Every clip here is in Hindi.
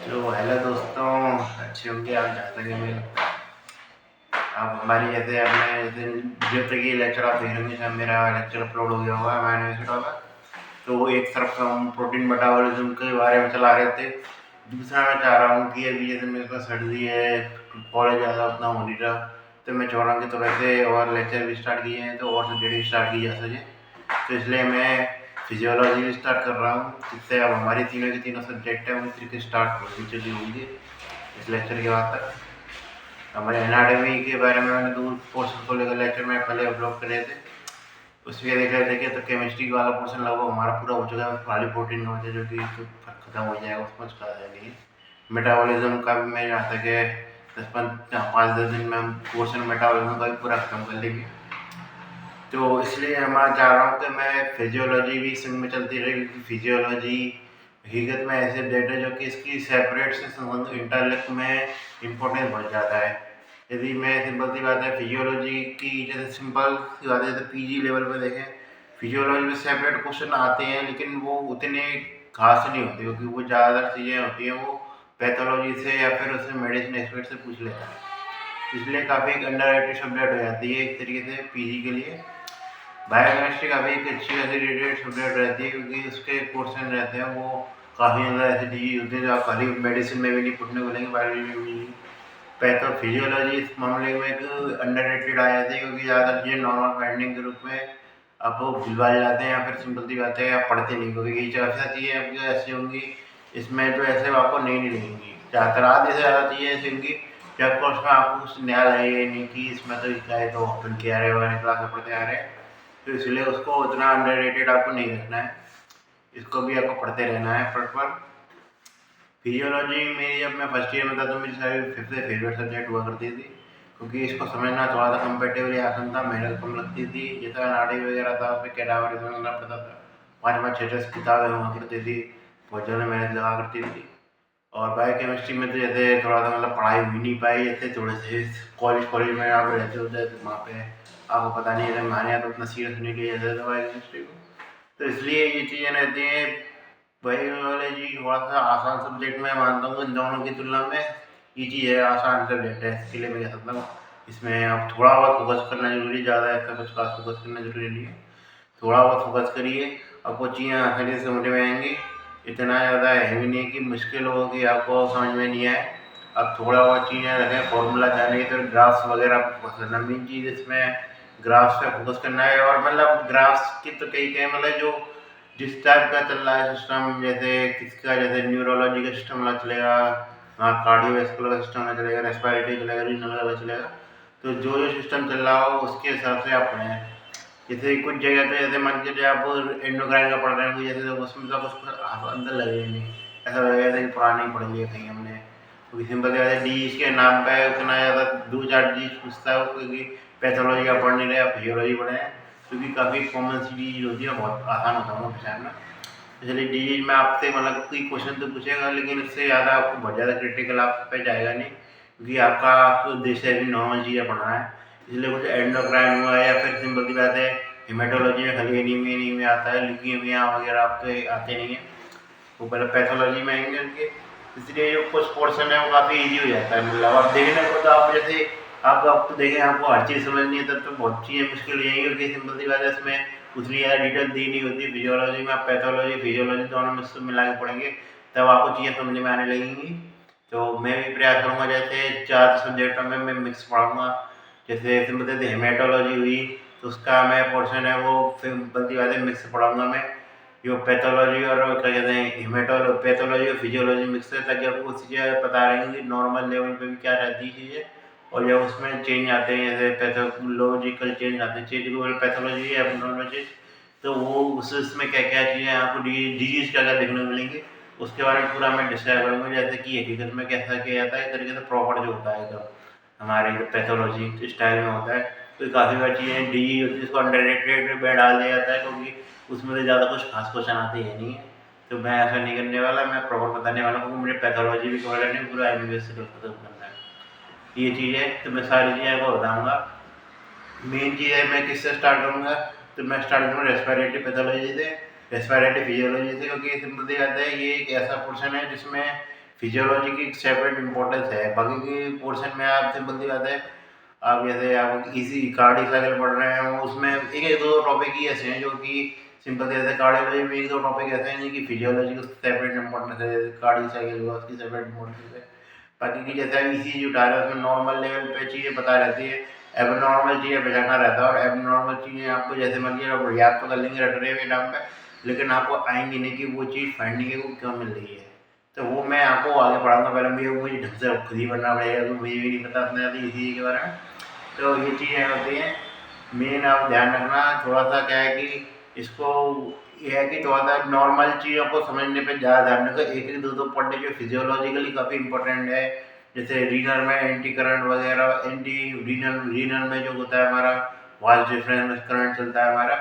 तो हेलो दोस्तों, अच्छे होंगे आप जहाँ तक हमें लगता है। आप हमारी जैसे आपने जैसे जो तक ये लेक्चर आप देख रहे होंगे, शायद मेरा लेक्चर अपलोड हो गया होगा, मैंने इसे डाला। तो एक तरफ से हम प्रोटीन मेटाबॉलिज्म के बारे में चला रहे थे। दूसरा मैं चाह रहा हूँ कि अभी जैसे मेरे पास सर्दी है, कॉलेज ज़्यादा उतना हो नहीं रहा, तो मैं चाह रहा हूँ कि तो वैसे और लेक्चर भी स्टार्ट किए हैं तो और सब्जेक्ट भी स्टार्ट की जा सके। तो इसलिए मैं फिजियोलॉजी भी स्टार्ट कर रहा हूँ, जिससे अब हमारी तीनों के तीनों सब्जेक्ट हैं वो तरीके स्टार्ट हो चुकी होंगी इस लेक्चर के बाद तक। हमारे एनाटॉमी के बारे में मैंने दूर पोर्शन को लेकर लेक्चर में पहले अपलोड करे थे। उसके देख रहे थे कि तो केमिस्ट्री वाला पोर्शन लगभग हमारा पूरा हो चुका है, खाली प्रोटीन का बचा जो कि तो खत्म हो जाएगा, उसमें कुछ कहा जाएगा। मेटाबॉलिज्म का भी मैं यहाँ तक है 5-10 दिन में हम पोर्शन मेटाबॉलिज्म का भी पूरा खत्म कर लेंगे। तो इसलिए मैं चाह रहा हूँ कि मैं फिजियोलॉजी भी संग में चलती रहे, क्योंकि फिजियोलॉजी हकीकत में ऐसे डेटा जो कि इसकी सेपरेट से संबंध इंटरलेक्ट में इम्पोर्टेंस बहुत ज़्यादा है। यदि मैं सिंपल सी बात है फिजियोलॉजी की, जैसे सिंपल सी बात है जैसे पीजी लेवल पे देखें, फिजियोलॉजी में सेपरेट क्वेश्चन आते हैं लेकिन वो उतने खास नहीं होते, क्योंकि वो ज़्यादातर चीज़ें होती हैं वो पैथोलॉजी से या फिर उससे मेडिसिन एक्सपर्ट से पूछ लेता है। इसलिए काफ़ी एक अंडररेटेड सब्जेक्ट हो जाती है एक तरीके से पीजी के लिए। बायोकेमिस्ट्री काफ़ी एक अच्छी खासी रिलेटेड सब्जेक्ट रहती है, क्योंकि उसके क्वेश्चन रहते हैं वो काफ़ी ज़्यादा ऐसे चीज़ होती है जो आप खाली मेडिसिन में भी नहीं पूछने को मिलेंगे, बायोलॉजी में भी नहीं। पैथोफिजियोलॉजी इस मामले में एक अंडररेटेड आ जाती है, क्योंकि ज़्यादातर चीज़ें नॉर्मल फाइंडिंग के रूप में आप भूलवा जाते हैं या फिर सिंपल सी बात है आप पढ़ते नहीं, क्योंकि ये ऐसा चीज़ें आपकी ऐसी होंगी इसमें जो ऐसे आपको नहीं लगेंगी। ज़्यादातर आधे से ज़्यादा चीज़ें ऐसी होंगी जो आपको उसमें आपको कुछ नया लगेगा नहीं कि इसमें तो क्या है, तो अपन के आ रहे हो क्लास में पढ़ते आ रहे हैं। तो इसलिए उसको उतना अंडररेटेड आपको नहीं रखना है, इसको भी आपको पढ़ते रहना है प्रॉपर। फिजियोलॉजी में जब मैं फर्स्ट ईयर में था तो मेरी सारी सबसे फेवरेट सब्जेक्ट हुआ करती थी, क्योंकि इसको समझना थोड़ा सा कंपेरेटिवली आसान था, मेहनत कम लगती थी। जैसा एनाटॉमी वगैरह था उसमें कैडावर समझना पड़ता था, 5-5 6 किताबें हुआ करती थी, बहुत ज़्यादा मेहनत लगा करती थी। और बायोकेमिस्ट्री में तो जैसे थोड़ा सा मतलब पढ़ाई हुई नहीं पाई, जैसे थोड़े से कॉलेज में आप रहते होते तो वहाँ पे आपको पता नहीं है, हमारे यहाँ तो उतना सीरियस नहीं लिया जाता था बायोकेमिस्ट्री को। तो इसलिए ये चीज़ें रहती हैं। बायोलॉजी थोड़ा सा आसान सब्जेक्ट मैं मानता हूँ इन दोनों की तुलना में। ये चीज़ है आसान सब्जेक्ट है, इसके लिए मैं कह सकता हूँ इसमें आप थोड़ा बहुत फोकस करना जरूरी, ज़्यादा ऐसा कुछ खास फोकस करना जरूरी नहीं है। थोड़ा बहुत फोकस करिए, आपको चीज़ें आसानी से समझ में आएंगी। इतना ज़्यादा है भी नहीं कि मुश्किल हो कि आपको समझ में नहीं आए। अब थोड़ा बहुत चीज़ें रखें, फॉर्मूला जाने तो ग्राफ्स वगैरह फोकस करना मेन चीज़ इसमें, ग्राफ्स पे फोकस करना है। और मतलब ग्राफ्स की तो कई कई मतलब जो जिस टाइप का चल रहा है सिस्टम, जैसे किसका जैसे न्यूरोलॉजी का सिस्टम अलग चलेगा, हाँ कार्डियोवैस्कुलर का सिस्टम अलग चलेगा, रेस्पिरेटरी चलेगा, रीनल अलग चलेगा। तो जो जो सिस्टम चल रहा हो उसके हिसाब से आप पढ़ें। जैसे कुछ जगह पे जैसे मान के आप एंडोक्राइन का पढ़ रहे हैं जैसे, तो उसमें तो कुछ अंदर लगेगा नहीं, ऐसा लगेगा जैसे कि पुराना ही पढ़ लिया कहीं हमने। क्योंकि सिंपल जैसे डी के नाम पे उतना ज़्यादा 2-4 चीज़ पूछता है, क्योंकि पैथोलॉजी आप पढ़ नहीं रहे, आप फिजियोलॉजी पढ़े हैं, क्योंकि काफ़ी कॉमन सी चीज़ होती है, बहुत आसान होता है उनको पहचानना। इसलिए डी में आपसे मतलब कोई क्वेश्चन तो पूछेगा लेकिन उससे ज़्यादा आपको बहुत ज़्यादा क्रिटिकल आप पे जाएगा नहीं, क्योंकि आपका आपको देश से भी नॉर्मल चीज़ें पढ़ना है। इसलिए कुछ एंडोक्राइन हुआ या फिर सिंपल सी बात है हेमेटोलॉजी में खाली एनीमिया आता है, ल्यूकीमिया वगैरह आपके आते नहीं है, वो पहले पैथोलॉजी में आएंगे उनके। इसलिए जो कुछ पोर्शन है वो काफ़ी ईजी हो जाता है, मतलब आप देखने को तो आप जैसे आप तो देखें आपको हर चीज़ समझनी है तब तो बहुत चीज़ें मुश्किल हो जाएंगी, क्योंकि सिंपल सी बात है इसमें उतनी ज़्यादा डिटेल दी नहीं होती। फिजियोलॉजी में आप पैथोलॉजी फिजियोलॉजी दोनों में सब मिला के पढ़ेंगे तब आपको चीज़ें समझ में आने लगेंगी। तो मैं भी प्रयास करूँगा जैसे 4 सब्जेक्टों में मैं मिक्स पढ़ाऊँगा। जैसे सिंपल से हेमेटोलॉजी हुई तो उसका मैं पोर्शन है वो सिंपल सी बात है मिक्स पढ़ाऊँगा मैं। जो पैथोलॉजी और क्या कहते हैं पैथोलॉजी और फिजियोलॉजी मिक्स है, ताकि आपको चीज़ें पता रहेंगी कि नॉर्मल लेवल पे भी क्या रहती है चीज़ें, और जब उसमें चेंज आते हैं जैसे पैथोलॉजिकल चेंज आते हैं, चेंज को पैथोलॉजी है एबनॉर्मल, तो वो उसमें क्या क्या चीज़ें आपको डिजीज़ क्या क्या देखने को मिलेंगी उसके बारे में पूरा मैं डिस्क्राइब करूँगा, जैसे कि हकीकत में कैसा किया जाता है एक तरीके से प्रॉपर जो होता है तो हमारे पैथोलॉजी स्टाइल में होता है। तो काफ़ी बार चीज़ें डी होती है, इसको अंडररेटेड में डाल दिया जाता है, क्योंकि उसमें तो ज़्यादा कुछ खास क्वेश्चन आते ही नहीं है। तो मैं ऐसा नहीं करने वाला, मैं प्रॉपर बताने वाला हूँ, क्योंकि मुझे पैथोलॉजी भी कवर करनी है, पूरा एमबीबीएस से खत्म करना है। ये चीज़ है तो मैं सारी चीज़ें आपको बताऊँगा। मेन चीज़ है मैं किससे स्टार्ट करूँगा, तो मैं स्टार्ट करूँगा रेस्पिरेटरी पैथोलॉजी से, रेस्पिरेटरी फिजियोलॉजी से, क्योंकि सिंपल सी बात है ये एक ऐसा पोर्शन है जिसमें फिजियोलॉजी की एक सेपरेट इम्पोर्टेंस है। बाकी की पोर्शन में आप सिंपल सी बात है, आप जैसे आप इसी कार्डियो साइकिल पढ़ रहे हैं उसमें एक दो टॉपिक ही ऐसे हैं जो कि सिंपल जैसे कार्डियोलॉजी में एक दो टॉपिक ऐसे हैं जिनकी फिजियोलॉजी को सेपरेट इम्पोर्टेंस है, जैसे कार्डियो साइकिल हुआ उसकी सेपरेट इम्पोर्टेंस है। बाकी की जैसे अभी इसी उठा रहे हैं उसमें नॉर्मल लेवल पे चीज़ें पता रहती है, एबनॉर्मल चीज़ें बचाना रहता है। और एबनॉर्मल चीज़ें आपको जैसे मान लीजिए आप याद तो कर लेंगे रट रहे हुए नाम पे, लेकिन आपको आएंगी नहीं कि वो चीज़ फाइंडिंग है वो क्यों मिल रही है। तो वो मैं आपको आगे पढ़ाऊंगा, पहले मुझे ढंग से खुद ही पढ़ना पड़ेगा तो मुझे भी नहीं पता अपने आती इसी के बारे में। तो ये चीज़ें होती हैं, मेन आप ध्यान रखना। थोड़ा सा क्या है कि इसको ये है कि थोड़ा सा नॉर्मल चीज़ों को समझने पे ज़्यादा ध्यान रखो, एक एक दो दो पढ़ने जो फिजियोलॉजिकली काफ़ी इंपॉर्टेंट है। जैसे रीनल में एंटी करंट वगैरह, एंटी रीनल रीनल में जो होता है हमारा वाल्व डिफरेंस करंट चलता है हमारा,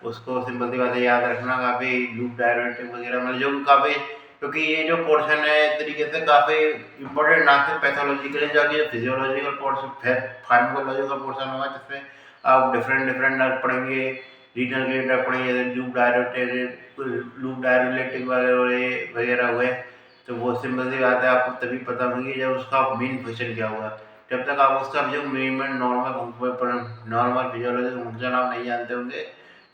उसको सिंपल सी बातें याद रखना। काफ़ी लूप डायरेक्टिव वगैरह मतलब जो काफ़ी, क्योंकि ये जो पोर्शन है एक तरीके से काफ़ी इंपॉर्टेंट ना सिर्फ पैथोलॉजिकल जाके फिजियोलॉजिकल पोर्शन फार्माकोलॉजिकल पोर्शन होगा जिसमें आप डिफरेंट डिफरेंट ड्रग पढ़ेंगे, रीनल के ड्रग पढ़ेंगे, लूप डायरेक्टिव वगैरह हुए। तो वो सिंपल सी बात है आपको तभी पता होगी जब उसका मेन फंक्शन क्या हुआ। जब तक आप उसका जो मेन नॉर्मल फिजियोलॉजिकल फंक्शन आप नहीं जानते होंगे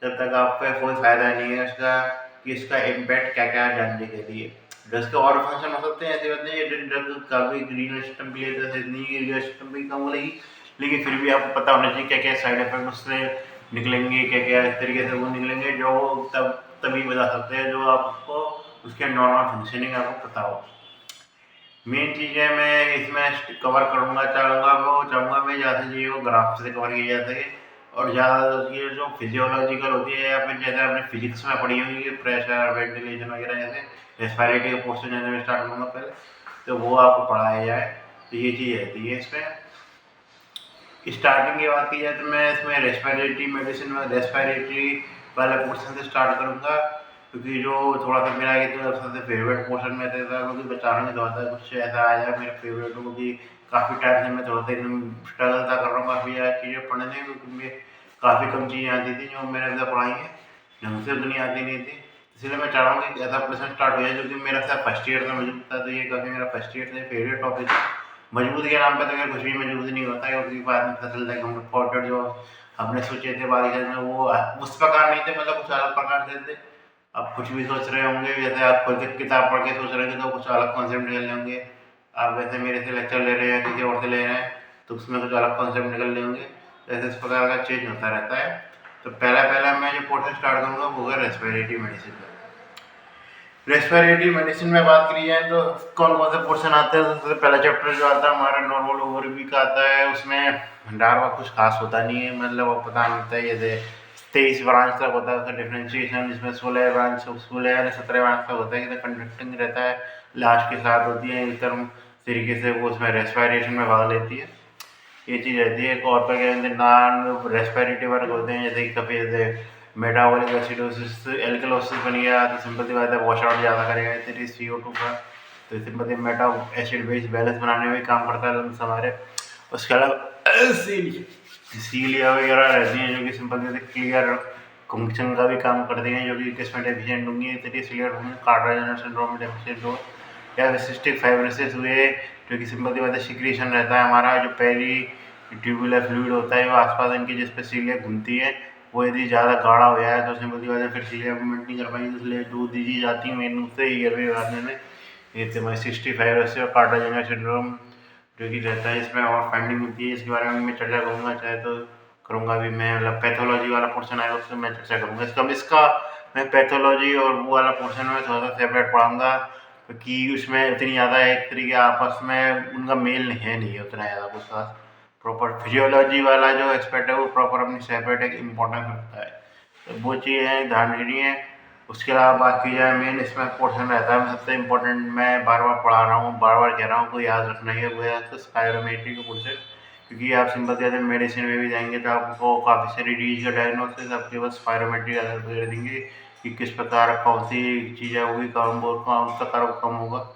तब तक आपका कोई फ़ायदा नहीं है इसका कि इसका इम्पैक्ट क्या क्या है जानने के लिए। ड्रग्स के और फंक्शन हो सकते हैं, ऐसी बात नहीं है ड्रग का भी रीनल सिस्टम के लिए जैसे नहीं है, रीनल सिस्टम भी कम बोलेगी, लेकिन फिर भी आपको पता होना चाहिए क्या क्या साइड इफेक्ट उससे निकलेंगे, क्या क्या इस तरीके से वो निकलेंगे जो तब तभी बता सकते हैं जो आपको उसके नॉर्मल फंक्शनिंग आपको पता हो। मेन चीज़ें मैं इसमें कवर करूँगा चाहूँगा मैं ज़्यादा से चीज़ों को ग्राफ से कवर किया जा सके, और ज़्यादा ये जो फिजियोलॉजिकल होती है या फिर जैसे आपने फिजिक्स में पढ़ी होगी कि प्रेशर वेंटिलेशन वगैरह जैसे रेस्पिरेटरी का पोर्शन जैसे मैं स्टार्ट करूँगा पहले, तो वो आपको पढ़ाया जाए। तो ये चीज़ रहती है इसमें। स्टार्टिंग की बात की जाए तो मैं इसमें रेस्पिरेटरी मेडिसिन में रेस्पिरेटरी वाले पोर्शन से स्टार्ट करूँगा, क्योंकि जो थोड़ा सा मेरा ये तो सबसे फेवरेट पोर्शन में था, क्योंकि बचाना नहीं चाहता कुछ ऐसा आ जाए मेरा फेवरेट हो, क्योंकि काफ़ी टाइम से मैं थोड़ा सा एकदम स्ट्रगल था कर रहा हूँ काफ़ी ज़्यादा चीज़ें पढ़ने में, क्योंकि मुझे काफ़ी कम चीज़ें आती थी जो मैंने अभी तक पढ़ाई है, ढंग से उतनी आती नहीं थी। इसलिए मैं चाह रहा हूँ कि ऐसा पोर्शन स्टार्ट हो जाए जो कि मेरा शायद फर्स्ट ईयर से मौजूद था, तो ये काफ़ी मेरा फर्स्ट ईयर से फेवरेट टॉपिक है। मजबूत के नाम पे तो कुछ भी मजबूत नहीं होता है, क्योंकि बाद में पता चलता है कि हम फॉरवर्ड जो हमने सोचे थे बाकी में वो उस प्रकार नहीं थे, मतलब कुछ अलग प्रकार से थे। आप कुछ भी सोच रहे होंगे, जैसे आप कोई किताब पढ़ के सोच रहे हैं तो कुछ अलग कॉन्सेप्ट निकल होंगे। आप वैसे मेरे से लेक्चर ले रहे हैं किसी और से ले रहे हैं तो उसमें कुछ अलग कॉन्सेप्ट निकल रहे होंगे। ऐसे इस प्रकार का चेंज होता रहता है। तो पहला पहला मैं जो पोर्शन स्टार्ट करूँगा वो है रेस्पिरेटरी मेडिसिन का। रेस्पिरेटरी मेडिसिन में बात करी जाए तो कौन कौन से पोर्शन आते हैं, सबसे पहला चैप्टर जो आता है हमारा नॉर्मल ओवरव्यू का आता है। उसमें भंडार का कुछ खास होता नहीं है, मतलब वो पता नहीं होता है, जैसे 23 ब्रांच तक होता है उसका डिफ्रेंशिएशन, जिसमें 16 ब्रांच 16 या 17 ब्रांच तक होता है कि कंडक्टिंग रहता है। लास्ट के साथ होती है इस तरह तरीके से वो उसमें रेस्पिरेशन में भाग लेती है, ये चीज़ रहती है। एक और क्या कहते हैं नॉन रेस्पिरेटरी वर्ग होते हैं, जैसे कि कभी जैसे मेटाबॉलिक एसिडोसिस एल्कलोसिस बन गया तो सिंपल सी बात है वॉश आउट ज़्यादा करेगा तेरी CO2 का, तो सिंपल सी मेटा एसिड बेस बैलेंस बनाने में काम करता है लंग्स हमारे। उसके अलावा सीलिया वगैरह रहती हैं जो कि सिंपल से क्लियर फंक्शन का भी काम करती हैं, जो कि किसमें डेफिशिएंट होंगी तेरी सीलियर कार्डियोजेनस सिंड्रोम में डेफिशिएंट हो, या सिस्टिक फाइब्रोसिस हुए जो कि सिंपल सी बात है सिक्रीशन रहता है हमारा, जो पहली ट्यूबुलर फ्लूइड होता है वो आसपास इनकी जिस पे सीलिया घूमती है वो यदि ज़्यादा गाढ़ा हो जाए तो सिंपल सी बात है फिर सीलिया मूवमेंट नहीं कर पाएंगे, इसलिए दूध दी जाती है मेन रूप से ईयरवे बनाने में। ये तुम्हारी 65 और कार्डियोजेनस सिंड्रोम जो कि रहता है, इसमें और फाइंडिंग होती है, इसके बारे में मैं चर्चा करूँगा, चाहे तो करूँगा भी मैं, मतलब पैथोलॉजी वाला पोर्शन आएगा उसमें मैं चर्चा करूँगा इसका मैं पैथोलॉजी और वो वाला पोर्शन में थोड़ा सा सेपरेट पढ़ाऊँगा, क्योंकि उसमें इतनी ज़्यादा एक तरीके आपस में उनका मेल है नहीं उतना ज़्यादा कुछ खास। प्रॉपर फिजियोलॉजी वाला जो एक्सपर्ट है वो प्रॉपर अपनी सेपरेट एक इम्पोर्टेंस रखता है, तो वो चीज़ें ध्यान रखनी है। उसके अलावा बात की जाए मेन इसमें पोर्शन रहता है सबसे इम्पोर्टेंट, मैं बार बार पढ़ा रहा हूँ बार बार कह रहा हूँ, को याद रखना है वो है तो स्पायरोमेट्री का पोर्शन, क्योंकि आप सिंपल जैसे मेडिसिन में भी जाएंगे तो आपको काफ़ी सारी डिजीज का डायग्नोसिस आपके पास स्पायरोमेट्री आधार पर देंगे कि किस प्रकार कौन सी चीज़ें होगी कौन प्रकार कम होगा।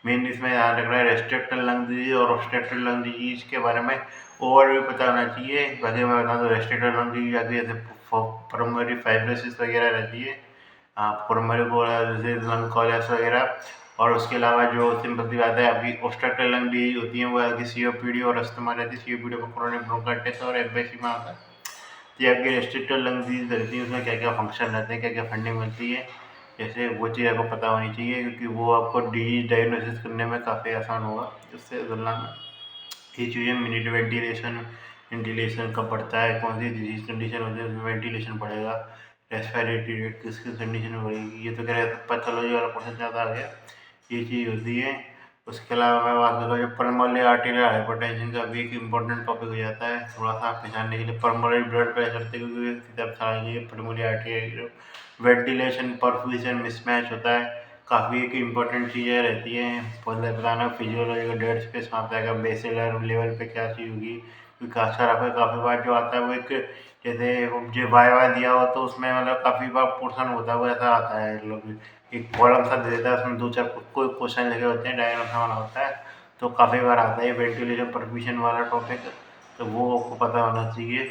मेन इसमें ध्यान रखना है रेस्ट्रिक्टेड लंग डिजीज और ऑब्स्ट्रक्टेड लंग डिजीज के बारे में ओवरव्यू पता होना चाहिए। बाकी मैं बता दूँ रेस्ट्रिक्टेड लंग डिजीज आती है जैसे पल्मोनरी फाइब्रोसिस वगैरह रहती है, पल्मोनरी जैसे लंग कॉलेस वगैरह, और उसके अलावा जो सिंपल सी बात है, अभी ऑब्स्ट्रक्टिव लंग डिजीज होती है वो है कि सीओपीडी और अस्थमा रहती है। सीओपीडी को क्रोनिक ब्रोंकाइटिस और एम्फीसिमा होता है। तो ये आपकी रेस्ट्रिक्टिव लंग डिजीज रहती है, उसमें क्या क्या फंक्शन रहते हैं, क्या क्या फंडिंग मिलती है, जैसे वो चीज़ आपको पता होनी चाहिए, क्योंकि वो आपको डिजीज डायग्नोसिस करने में काफ़ी आसान होगा उससे तुलना में। ये चीज़ें मिनट वेंटिलेशन वेंटिलेशन कब बढ़ता है, कौन सी डिजीज कंडीशन होती है उसमें वेंटिलेशन बढ़ेगा, रेस्पिरेटरी रेट किस किस कंडीशन में बढ़ेगी, ये तो कह रहे पैथोलॉजी वाला क्वेश्चन ज़्यादा आ गया, ये चीज़ होती है। उसके अलावा मैं बात करूँ जो पल्मोनरी आर्टेरियल हाइपरटेंशन का भी एक इम्पोर्टेंट टॉपिक हो जाता है थोड़ा सा पहचानने के लिए। पल्मोनरी ब्लड प्रेशर से क्योंकि सीधा बताएंगे pulmonary arterial ventilation perfusion mismatch होता है, काफ़ी एक इम्पोर्टेंट चीज़ें रहती हैं। पहले बताना फिजियोलॉजी का डेड स्पेस कहाँ पे आएगा, बेसिलर लेवल पे क्या चीज़ होगी, क्योंकि अक्सर आपका काफ़ी बार जो आता है वो एक जैसे जो वाई दिया हो तो उसमें मतलब काफ़ी बार पोर्शन होता है वो ऐसा आता है, लोग एक कॉलम सा दे देता है उसमें दो चार कोई क्वेश्चन लगे होते हैं, डायग्राम सा वाला होता है, तो काफ़ी बार आता है वेंटिलेशन परफ्यूजन वाला टॉपिक, तो वो आपको पता होना चाहिए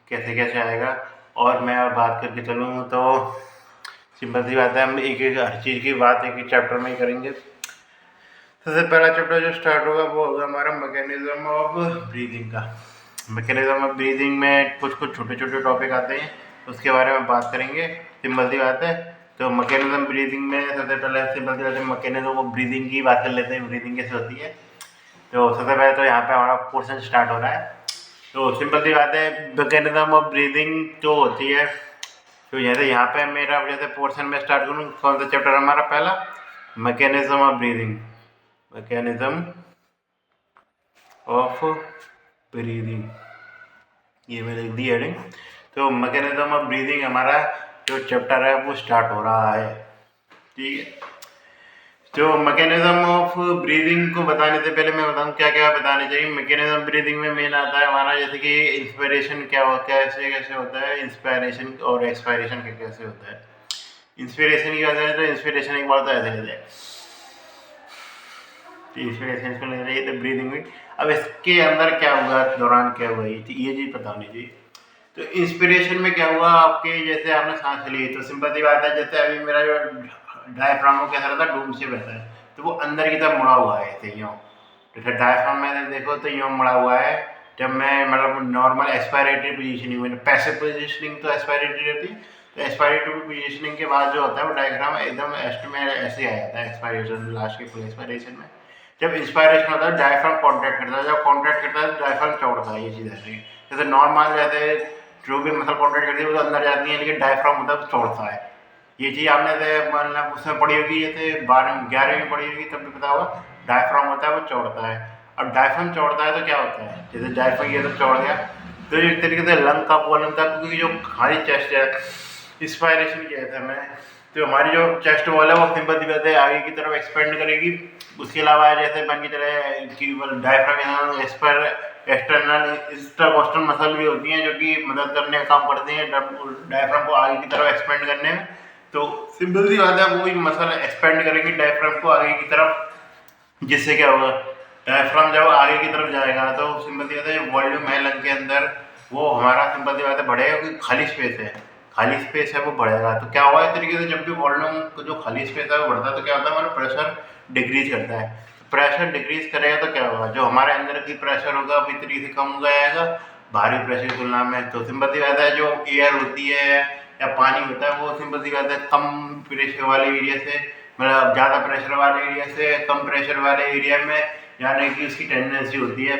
कैसे कैसे आएगा। और मैं अब बात करके चलूँ तो सिंपल सी बात है, हम एक एक हर चीज़ की बात एक ही चैप्टर में ही करेंगे। सबसे पहला चैप्टर जो स्टार्ट होगा वो होगा हमारा मैकेनिज्म ऑफ ब्रीदिंग का। मैकेनिज्म ऑफ ब्रीदिंग में कुछ कुछ छोटे छोटे टॉपिक आते हैं, उसके बारे में बात करेंगे। सिंपल सी बात है, तो मैकेनिज्म ब्रीदिंग में सबसे पहले सिंपल सी बात है मैकेनिज्म ऑफ ब्रीदिंग की बात कर लेते हैं, ब्रीदिंग कैसे होती है। तो सबसे पहले तो यहाँ पे हमारा पोर्शन स्टार्ट हो रहा है। तो सिंपल सी बात है, मैकेनिज्म ऑफ ब्रीदिंग जो होती है, तो जैसे यहाँ पे मेरा जैसे पोर्शन में स्टार्ट करूँ, कौन सा चैप्टर हमारा पहला, mechanism of breathing, mechanism of breathing, ये मैं लिख दी हेडिंग। तो मैकेनिज्म ऑफ ब्रीदिंग हमारा जो चैप्टर है वो स्टार्ट हो रहा है, ठीक है। तो मैकेनिज्म ऑफ ब्रीदिंग को बताने से पहले मैं बताऊँ क्या क्या बताने चाहिए। मैकेनिज्म ब्रीदिंग में मेन आता है हमारा जैसे कि इंस्पिरेशन क्या होता है, कैसे कैसे होता है इंस्पायरेशन, और एक्सपायरेशन कैसे होता है। इंस्पिरेशन की बात करें तो इंस्पिरेशन एक बार तो ऐसे लेते हैं, इंस्पिरेशन इसको लेना चाहिए तो ब्रीदिंग में। अब इसके अंदर क्या हुआ, दौरान क्या हुआ, ये चीज़ पता होनी चाहिए। तो इंस्पिरेशन में क्या हुआ आपके, जैसे आपने सांस ली तो सिंपल सी बात है, जैसे अभी मेरा जो डायफ्राम कैसा रहता है, डूम से रहता है, तो वो अंदर की तरफ मुड़ा हुआ है ऐसे यूँ। जैसे डायफ्राम में देखो तो यूँ मुड़ा हुआ है, जब मैं मतलब नॉर्मल एक्सपायरेटरी पोजीशनिंग में, पैसिव पोजीशनिंग तो एक्सपायरेटरी रहती है, तो एक्सपायरेटरी पोजीशनिंग के बाद जो होता है वो डायग्राम एकदम एस्ट में ऐसे आ जाता है एक्सपायरेशन लास्ट के फुल एक्सपायरेशन में। जब इंस्पायरेशन होता है डायफ्राम कॉन्ट्रैक्ट करता है, जब कॉन्ट्रैक्ट करता है तो डायफ्राम चौड़ता है, ये चीज़ ऐसे ही। जैसे नॉर्मल जैसे जो भी मसल कॉन्ट्रैक्ट करती है वो तो अंदर जाती है, लेकिन डायफ्राम होता है तो चौड़ता है। ये चीज़ आपने मतलब उसमें पढ़ी होगी, जैसे 12वीं 11वीं में पढ़ी होगी तब भी पता होगा, डायफ्राम होता है वो चौड़ता है। अब डायफ्राम चौड़ता है तो क्या होता है, जैसे डायफ्राम ये तो चौड़ गया, तो एक तरीके से लंग का वॉल्यूम था, क्योंकि जो हमारी चेस्ट है इंस्पायरेशन किया था मैं, तो हमारी जो चेस्ट वॉल है वो सिंपल सी बात है आगे की तरफ एक्सपेंड करेगी। उसके अलावा जैसे मान के चले कि डायफ्राम एक्सटर्नल इंटरकोस्टल मसल भी होती हैं जो कि मदद करने का काम करती हैं डायफ्राम को आगे की तरफ एक्सपेंड करने में। तो सिंपल सी बात है वो मसल एक्सपेंड करेंगे डायफ्राम को आगे की तरफ, जिससे क्या होगा, डायफ्राम जब आगे की तरफ जाएगा तो सिंपल सी बात है वॉल्यूम है लंग के अंदर वो हमारा सिंपल सी बात है बढ़ेगा, क्योंकि खाली स्पेस है, खाली स्पेस है वो बढ़ेगा। तो क्या होगा, इस तरीके से जब भी वॉल्यूम जो खाली स्पेस है वो बढ़ता है तो क्या होता है, हमारा प्रेशर डिक्रीज करता है। प्रेशर डिक्रीज करेगा तो क्या होगा, जो हमारे अंदर की प्रेशर होगा वो इस तरीके से कम हो जाएगा भारी प्रेशर की तुलना में। तो सिंपल सी बात है जो एयर होती है या पानी होता है वो सिंपल सी बात है कम प्रेशर वाले एरिया से, मतलब ज़्यादा प्रेशर वाले एरिया से कम प्रेशर वाले एरिया में जाने की उसकी टेंडेंसी होती है।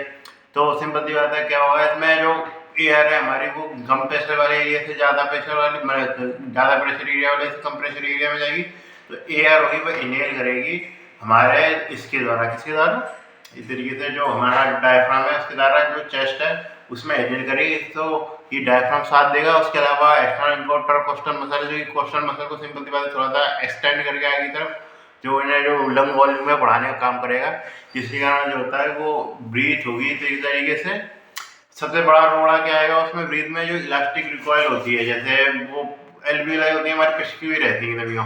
तो सिंपल सी बात है क्या होगा, इसमें जो एयर है हमारी वो कम प्रेशर वाले एरिया से ज़्यादा प्रेशर वाले, ज़्यादा प्रेशर एरिया वाले से कम प्रेशर एरिया में जाएगी। तो एयर होगी वो इनहेल करेगी हमारे इसके द्वारा, किसके द्वारा, इस तरीके से जो हमारा डायफ्राम है उसके द्वारा जो चेस्ट है उसमें इनहेल करेगी, तो ये डायफ्राम साथ देगा। उसके अलावा एक्सटर्नल इंटरकोस्टल मसल जो कोस्टल मसल को सिंपल सी बात है थोड़ा सा एक्सटेंड करके आगे की तरफ जो इन्हें जो लंग वॉल्यूम में बढ़ाने का काम करेगा, जिसके कारण जो होता है वो ब्रीथ होगी इस तरीके से। सबसे बड़ा रोड़ा क्या आएगा उसमें ब्रीथ में, जो इलास्टिक रिकॉयल होती है, जैसे वो एल्वियोलाई होती है हमारी पिचकी हुई रहती है नलियों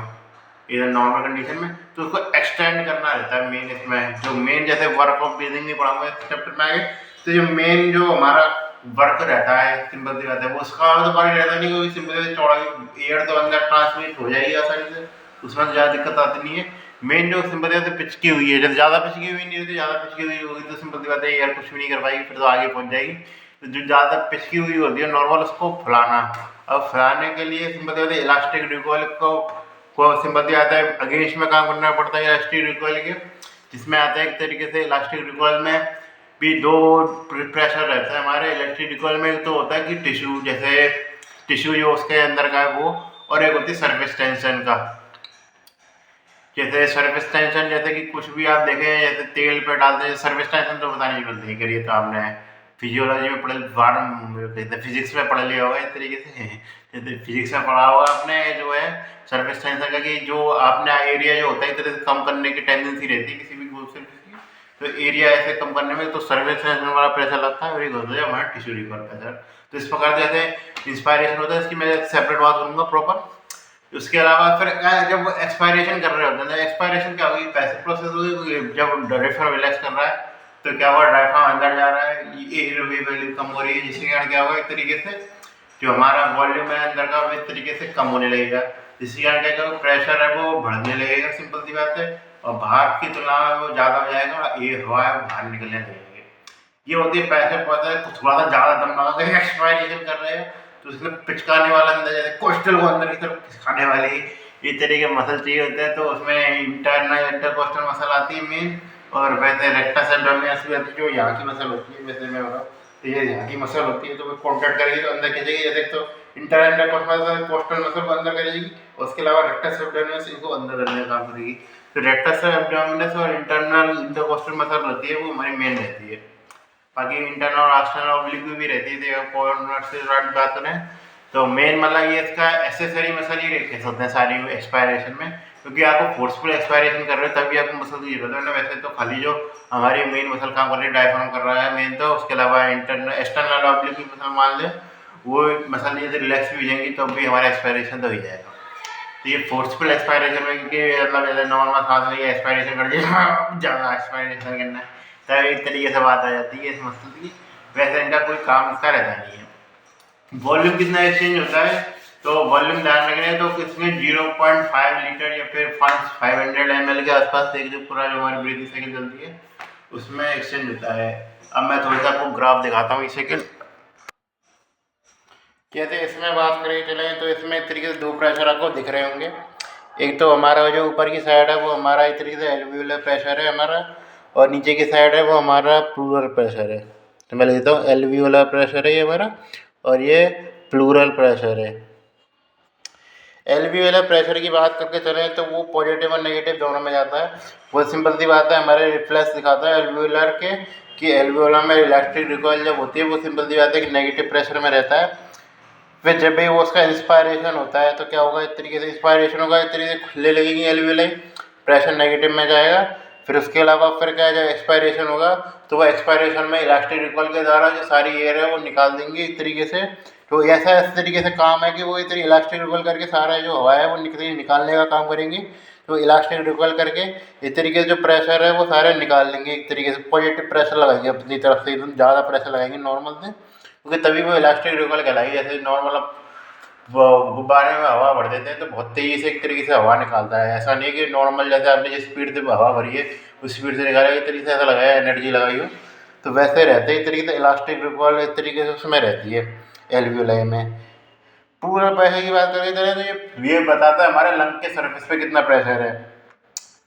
इधर नॉर्मल कंडीशन में, तो उसको एक्सटेंड करना रहता है मेन इसमें। जो मेन जैसे वर्क ऑफ ब्रीदिंग नहीं पढ़ाऊंगा इस चैप्टर में आगे, तो जो मेन जो हमारा वर्क रहता है सिंपल सी बात है वो उसका तो पानी रहता नहीं, क्योंकि सिंपल से चौड़ा एयर तो अंदर ट्रांसमिट हो जाएगी आसानी से, उसमें ज़्यादा दिक्कत आती नहीं है। मेन जो सिंपल से पिचकी हुई है, जब ज़्यादा पिचकी हुई नहीं होती, ज़्यादा पिचकी हुई होगी तो सिंपल सी बात है यार कुछ भी नहीं कर पाएगी, फिर तो आगे पहुंच जाएगी। तो जो ज़्यादा पिचकी हुई होती है नॉर्मल, उसको फुलाना। अब फुलाने के लिए सिंपल सी बात है इलास्टिक रिकॉइल को सिंपल सी आता है अगेंस्ट में काम करना पड़ता है इलास्टिक रिकॉइल के, जिसमें आता है एक तरीके से इलास्टिक रिकॉइल में भी दो प्रेशर रहता है हमारे इलेक्ट्रिक रिकॉइल में। एक तो होता है कि टिश्यू, जैसे टिश्यू जो उसके अंदर का है वो, और एक होती है सरफेस टेंशन का। जैसे सर्विस टेंशन, जैसे कि कुछ भी आप देखें जैसे तेल पे डालते हैं सर्विस टेंशन, तो पता नहीं चलती करिए तो आपने फिजियोलॉजी में फिजिक्स में पढ़ लिया होगा इस तरीके से। जैसे फिजिक्स में पढ़ा होगा आपने जो है सर्विस टेंशन का, कि जो आपने एरिया जो होता है एक तरह से कम करने की टेंडेंसी रहती है किसी भी ग्रुप से, तो एरिया ऐसे कम करने में तो सर्विस टेंशन वाला प्रेशर लगता है, और एक होता है हमारा टिश्यू रिकॉइल प्रेशर। तो इस प्रकार जैसे इंस्पायरेशन होता है, इसकी मैं सेपरेट बात करूँगा प्रॉपर। उसके अलावा फिर जब एक्सपायरेशन कर रहे होते हैं, एक्सपायरेशन क्या होगी, पैसिव प्रोसेस होगी। जब डायफ्राम रिलैक्स कर रहा है तो क्या हुआ, डायफ्राम अंदर जा रहा है, ये वैल्यू कम हो रही है, जिसके कारण क्या होगा एक तरीके से जो हमारा वॉल्यूम है अंदर का वो एक तरीके से कम होने लगेगा, जिसके कारण क्या होगा प्रेशर है वो बढ़ने लगेगा, सिंपल सी बात है। और बाहर की तुलना में वो ज़्यादा हो जाएगा, ये हवा है वो बाहर निकलने लगेगी। ये होती है पैसिव प्रोसेस। तो थोड़ा सा ज़्यादा दम लगा के एक्सपायरेशन कर रहे हैं तो उसमें पिचकाने वाला अंदर, जैसे कोस्टल को अंदर की तरफ खिसकाने वाली ये तरह के मसल चाहिए होते हैं, तो उसमें इंटरनल इंटरकोस्टल मसल आती है मेन, और वैसे रेक्टस एब्डोमिनस भी आती है जो यहाँ की मसल होती है। वैसे मैं बताऊँ तो ये यहाँ की मसल होती है, तो वो कॉन्ट्रैक्ट करेगी तो अंदर खींचेगी, जैसे तो इंटरनल इंटरकोस्टल मसल को अंदर करेगी, उसके अलावा रेक्टस एब्डोमिनस इनको अंदर करने का काम करेगी। तो रेक्टस एब्डोमिनस और इंटरनल इंटरकोस्टल मसल रहती है वो हमारी मेन रहती है। बाकी इंटरनल और एक्सटर्नल ऑब्लिक भी रहती है। कोऑर्डिनेट से बात करें तो मेन मतलब ये इसका एसेसरी मसल ही रखे होते हैं सारी एक्सपायरेशन में, क्योंकि आपको फोर्सफुल एक्सपायरेशन कर रहे हो तभी आपको मसल की जरूरत है ना। वैसे तो खाली जो हमारी मेन मसल काम कर रही है डायफ्राम कर रहा है मेन, तो उसके अलावा इंटरनल एक्सटर्नल ऑब्लिक की मसल मान ले वो मसल यदि रिलैक्स भी हो जाएंगी तो भी हमारा एक्सपायरेशन तो हो जाएगा। तो ये फोर्सफुल एक्सपायरेशन में, क्योंकि मतलब जैसे नॉर्मल सांस लेके एक्सपायरेशन कर दिया ज़्यादा एक्सपायरेशन करना है, तब एक तरीके से बात आ जाती है इस मसल की। वैसे इनका कोई काम इसका रहता नहीं है। वॉल्यूम कितना एक्सचेंज होता है, तो वॉल्यूम ध्यान रखना है तो इसमें 0.5 लीटर या फिर 500 ml के आसपास एक जो पूरा जो हमारी ब्रीथिंग साइकिल चलती है उसमें एक्सचेंज होता है। अब मैं थोड़ा सा आपको ग्राफ दिखाता हूँ इस सेकंड। जैसे इसमें बात करें चले तो इसमें एक तरीके से दो प्रेशर आपको दिख रहे होंगे। एक तो हमारा जो ऊपर की साइड है वो हमारा एक तरीके से एल्वियोलर प्रेशर है हमारा, और नीचे की साइड है वो हमारा प्लूरल प्रेशर है। तो मैं लेता हूँ एल्वियोलर प्रेशर है ये हमारा, और ये प्लूरल प्रेशर है। एल्वियोलर प्रेशर की बात करके चलें तो वो पॉजिटिव और नेगेटिव दोनों में जाता है। वो सिंपल सी बात है, हमारे रिफ्लेक्स दिखाता है एल्वियोलर के कि एल्वियोलर में इलेक्ट्रिक रिकॉइल जब होती है वो सिंपल सी बात है कि नेगेटिव प्रेशर में रहता है। फिर जब भी वो उसका इंस्पायरेशन होता है तो क्या होगा, इस तरीके से इंस्पायरेशन होगा, इस तरीके से खुलने लगेगी एल्वियोलाई, प्रेशर नेगेटिव में जाएगा। फिर उसके अलावा फिर क्या है, जब एक्सपायरेशन होगा तो वह एक्सपायरेशन में इलास्टिक रिकॉइल के द्वारा जो सारी एयर है वो निकाल देंगे इस तरीके से। तो ऐसा इस तरीके से काम है कि वो इस तरीके इलास्टिक रिकॉइल करके सारा जो हवा है वो निकालने का काम करेंगे। तो इलास्टिक रिकॉइल करके इस तरीके से जो प्रेशर है वो सारे निकाल लेंगे एक तरीके से, पॉजिटिव प्रेशर लगाएंगे अपनी तरफ से, एकदम ज़्यादा प्रेशर लगाएंगे नॉर्मल से, क्योंकि तभी वो इलास्टिक रिकॉइल कहलाएगी। जैसे नॉर्मल वो गुब्बारे में हवा भर देते हैं तो बहुत तेज़ी से एक तरीके से हवा निकालता है। ऐसा नहीं कि नॉर्मल जैसे आपने जिस स्पीड से हवा भरी है उस स्पीड से निकाला, एक तरीके से ऐसा लगाया एनर्जी लगाई हो, तो वैसे रहते हैं एक तरीके से इलास्टिक रिकॉइल इस तरीके से उसमें रहती है एल्वियोलाई में। पूरा प्रेशर की बात करें तो ये बताता है हमारे लंग के सरफेस पे कितना प्रेशर है।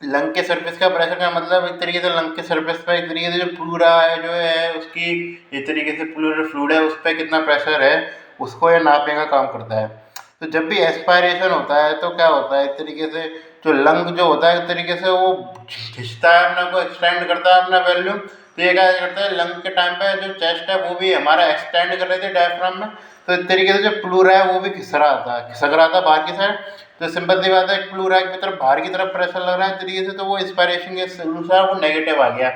लंग के सरफेस का प्रेशर का मतलब एक तरीके से लंग के सरफेस पर एक तरीके से जो प्लूरा है जो है उसकी एक तरीके से प्लूरल फ्लूइड है उस पर कितना प्रेशर है उसको ये नापने का काम करता है। तो जब भी एक्सपायरेशन होता है तो क्या होता है, एक तरीके से जो लंग जो होता है एक तरीके से वो खिंचता है अपना को, एक्सटेंड करता है अपना वॉल्यूम। तो ये क्या करता है, लंग के टाइम पे जो चेस्ट है वो भी हमारा एक्सटेंड कर रहे थे डायफ्राम में, तो इस तरीके से जो प्लूरा है वो भी खिसक रहा था बाहर की साइड। तो सिंपल सी बात है, प्लूरा की तरफ बाहर की तरफ प्रेशर लग रहा है तरीके से, तो वो इंस्पायरेशन के अनुसार वो नेगेटिव आ गया,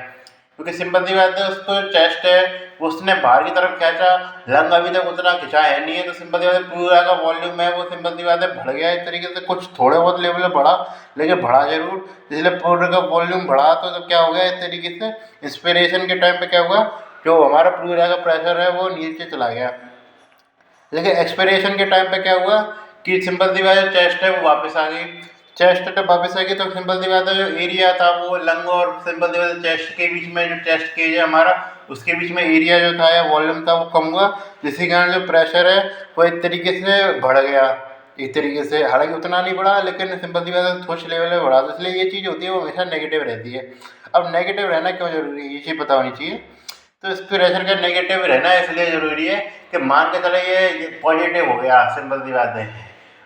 क्योंकि सिंपल सी बात है उसको चेस्ट है उसने बाहर की तरफ खींचा, लंग अभी तक उतना खिंचा है नहीं है, तो सिंपल सी बात है प्लूरा का वॉल्यूम है वो सिंपल सी बात है बढ़ गया एक तरीके से, कुछ थोड़े बहुत लेवल में बढ़ा लेकिन बढ़ा जरूर। इसलिए प्लूरा का वॉल्यूम बढ़ा तो क्या हो गया इस तरीके से इंस्पिरेशन के टाइम पे क्या हुआ, जो हमारा प्लूरा का प्रेशर है वो नीचे चला गया। लेकिन एक्सपिरेशन के टाइम पे क्या हुआ कि सिंपल सी बात है चेस्ट है वो वापस आ गई। चेस्ट तो वापस आएगी तो सिंपल सी बात है, जो एरिया था वो लंग और सिंपल सी बात है चेस्ट के बीच में, जो चेस्ट केज है हमारा, उसके बीच में एरिया जो था या वॉल्यूम था वो कम हुआ, जिसके कारण जो प्रेशर है वो एक तरीके से बढ़ गया। एक तरीके से हालांकि उतना नहीं बढ़ा, लेकिन सिंपल सी बात है कुछ लेवल में बढ़ा, तो इसलिए ये चीज़ होती है वो हमेशा नेगेटिव रहती है। अब नेगेटिव रहना क्यों जरूरी है, ये चीज़ पता होनी चाहिए। तो इस प्रेशर का नेगेटिव रहना इसलिए ज़रूरी है कि मान के चले ये पॉजिटिव हो गया, सिंपल सी बात है,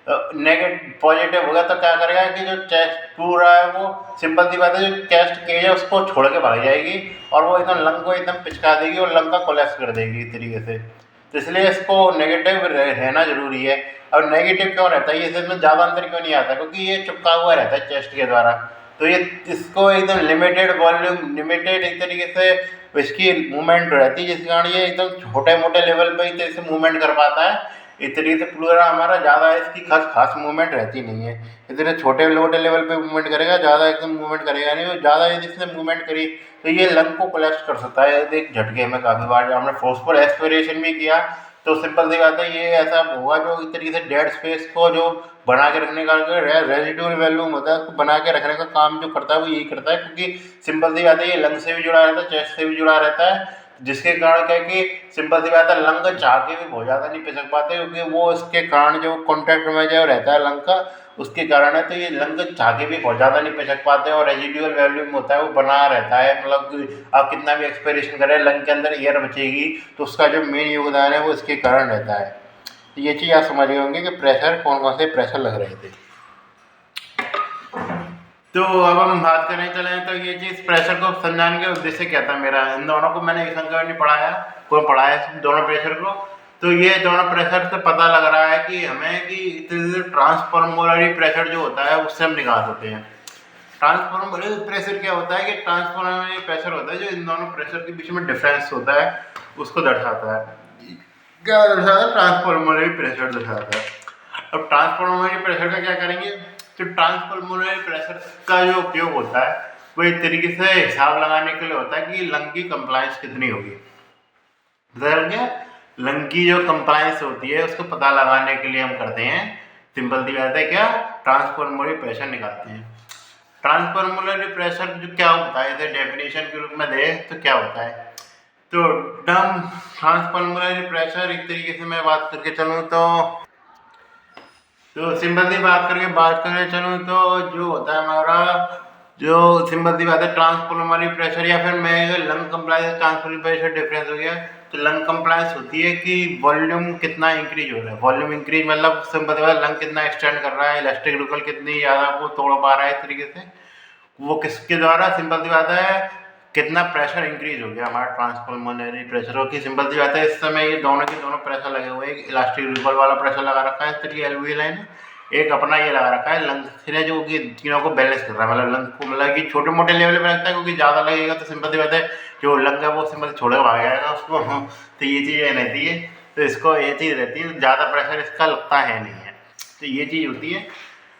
नेगेटिव पॉजिटिव होगा तो क्या करेगा कि जो चेस्ट पूरा है वो सिंपल सी बात है, जो चेस्ट केज है उसको छोड़ के भाग जाएगी और वो एकदम लंग को एकदम पिचका देगी और लंग का कोलैप्स कर देगी इस तरीके से। तो इसलिए इसको नेगेटिव रहना जरूरी है। और नेगेटिव क्यों रहता है, ये इसमें ज़्यादा अंतर क्यों नहीं आता, क्योंकि ये चिपका हुआ रहता है चेस्ट के द्वारा। तो ये इसको एकदम लिमिटेड वॉल्यूम, लिमिटेड एक तरीके से इसकी मूवमेंट रहती है, जिस कारण ये एकदम छोटे मोटे लेवल पर ही तरीके से मूवमेंट कर पाता है। इस तरीके से पूरा हमारा ज़्यादा इसकी खास मूवमेंट रहती नहीं है। इतने छोटे छोटे लेवल पे मूवमेंट करेगा, ज़्यादा एकदम मूवमेंट करेगा नहीं। वो ज़्यादा यदि इसने मूवमेंट करी तो ये लंग को कोलैप्स कर सकता है एक झटके में। काफ़ी बार हमने फोर्सफुल एस्पिरेशन भी किया तो सिंपल सी बात है ये ऐसा होगा, जो इस तरीके से डेड स्पेस को जो बना के रखने का जो रेजिडुअल वॉल्यूम होता है उसको बना के रखने का काम जो करता है वो यही करता है, क्योंकि सिंपल सी बात है ये लंग से भी जुड़ा रहता है, चेस्ट से भी जुड़ा रहता है, जिसके कारण क्या है कि सिंपल सी बात है लंग चाह के भी बहुत ज़्यादा नहीं पिसक पाते, क्योंकि वो इसके कारण जो कॉन्टैक्ट में जो रहता है लंग का, उसके कारण है। तो ये लंग चाह के भी बहुत ज़्यादा नहीं पिसक पाते और रेजिडुअल वॉल्यूम होता है वो बना रहता है। मतलब कि आप कितना भी एक्सपिरेशन करें, लंग के अंदर एयर बचेगी, तो उसका जो मेन योगदान है वो इसके कारण रहता है। तो ये चीज़ आप समझ गए होंगे कि प्रेशर कौन कौन से प्रेशर लग रहे थे। तो अब हम बात करने चलें तो ये चीज़ प्रेशर को समझाने के उद्देश्य क्या था मेरा, इन दोनों को मैंने एक संख्या नहीं पढ़ाया, कोई पढ़ाया दोनों प्रेशर को। तो ये दोनों प्रेशर से पता लग रहा है कि हमें कि ट्रांसफॉर्मरी प्रेशर जो होता है उससे हम निकाल सकते हैं। ट्रांसफॉर्मरी प्रेशर क्या होता है कि ट्रांसफॉर्मरी प्रेशर होता है जो इन दोनों प्रेशर के बीच में डिफरेंस होता है उसको दर्शाता है। क्या दर्शाता है? ट्रांसफॉर्मरी प्रेशर दर्शाता है। अब ट्रांसफॉर्मरी प्रेशर का क्या करेंगे, तो ट्रांसफॉर्मरी प्रेशर का जो उपयोग होता है वो एक तरीके से हिसाब लगाने के लिए होता है कि लंग की कंप्लायंस कितनी होगी। क्या लंग की जो कंप्लायंस होती है उसको पता लगाने के लिए हम करते हैं, सिंपल सी बात है, क्या ट्रांसफॉर्मरी प्रेशर निकालते हैं। ट्रांसफॉर्मरी प्रेशर जो क्या होता है, इसे डेफिनेशन के रूप में दे तो क्या होता है, तो टर्म ट्रांसफॉर्मरी प्रेशर एक तरीके से मैं बात करके चलूँ तो सिंपल सी बात करके चलूँ तो जो होता है हमारा, जो सिंपल सी बात है ट्रांसफॉर्मरी प्रेशर या फिर मैं लंग कंप्लायंस ट्रांसफॉर्मरी प्रेशर डिफरेंस हो गया। तो लंग कंप्लायंस होती है कि वॉल्यूम कितना इंक्रीज हो रहा है, वॉल्यूम इंक्रीज मतलब सिंपल सी बात लंग कितना एक्सटेंड कर रहा है, इलास्टिक रिपल कितनी ज़्यादा वो तोड़ पा रहा है इस तरीके से, वो किसके द्वारा, सिंपल सी बात है कितना प्रेशर इंक्रीज हो गया हमारा ट्रांसफॉर्मरी प्रेशर हो। कि सिंपल सी बात है इस समय ये दोनों के दोनों प्रेशर लगे हुए हैं, इलास्टिक रिपल वाला प्रेशर लगा रखा है इस तरीके एलवी लाइन, एक अपना ये लगा रखा है लंग ने, जो कि तीनों को बैलेंस कर रहा है। मतलब लंग को मतलब कि छोटे मोटे लेवल पे लगता है, क्योंकि ज़्यादा लगेगा तो सिंपल सी बात है जो लंग है वो सिंपल छोड़ के भाग जाएगा उसको। तो ये चीज़ रहती है, तो इसको ये चीज़ रहती है, ज़्यादा प्रेशर इसका लगता है नहीं है, तो ये चीज़ होती है।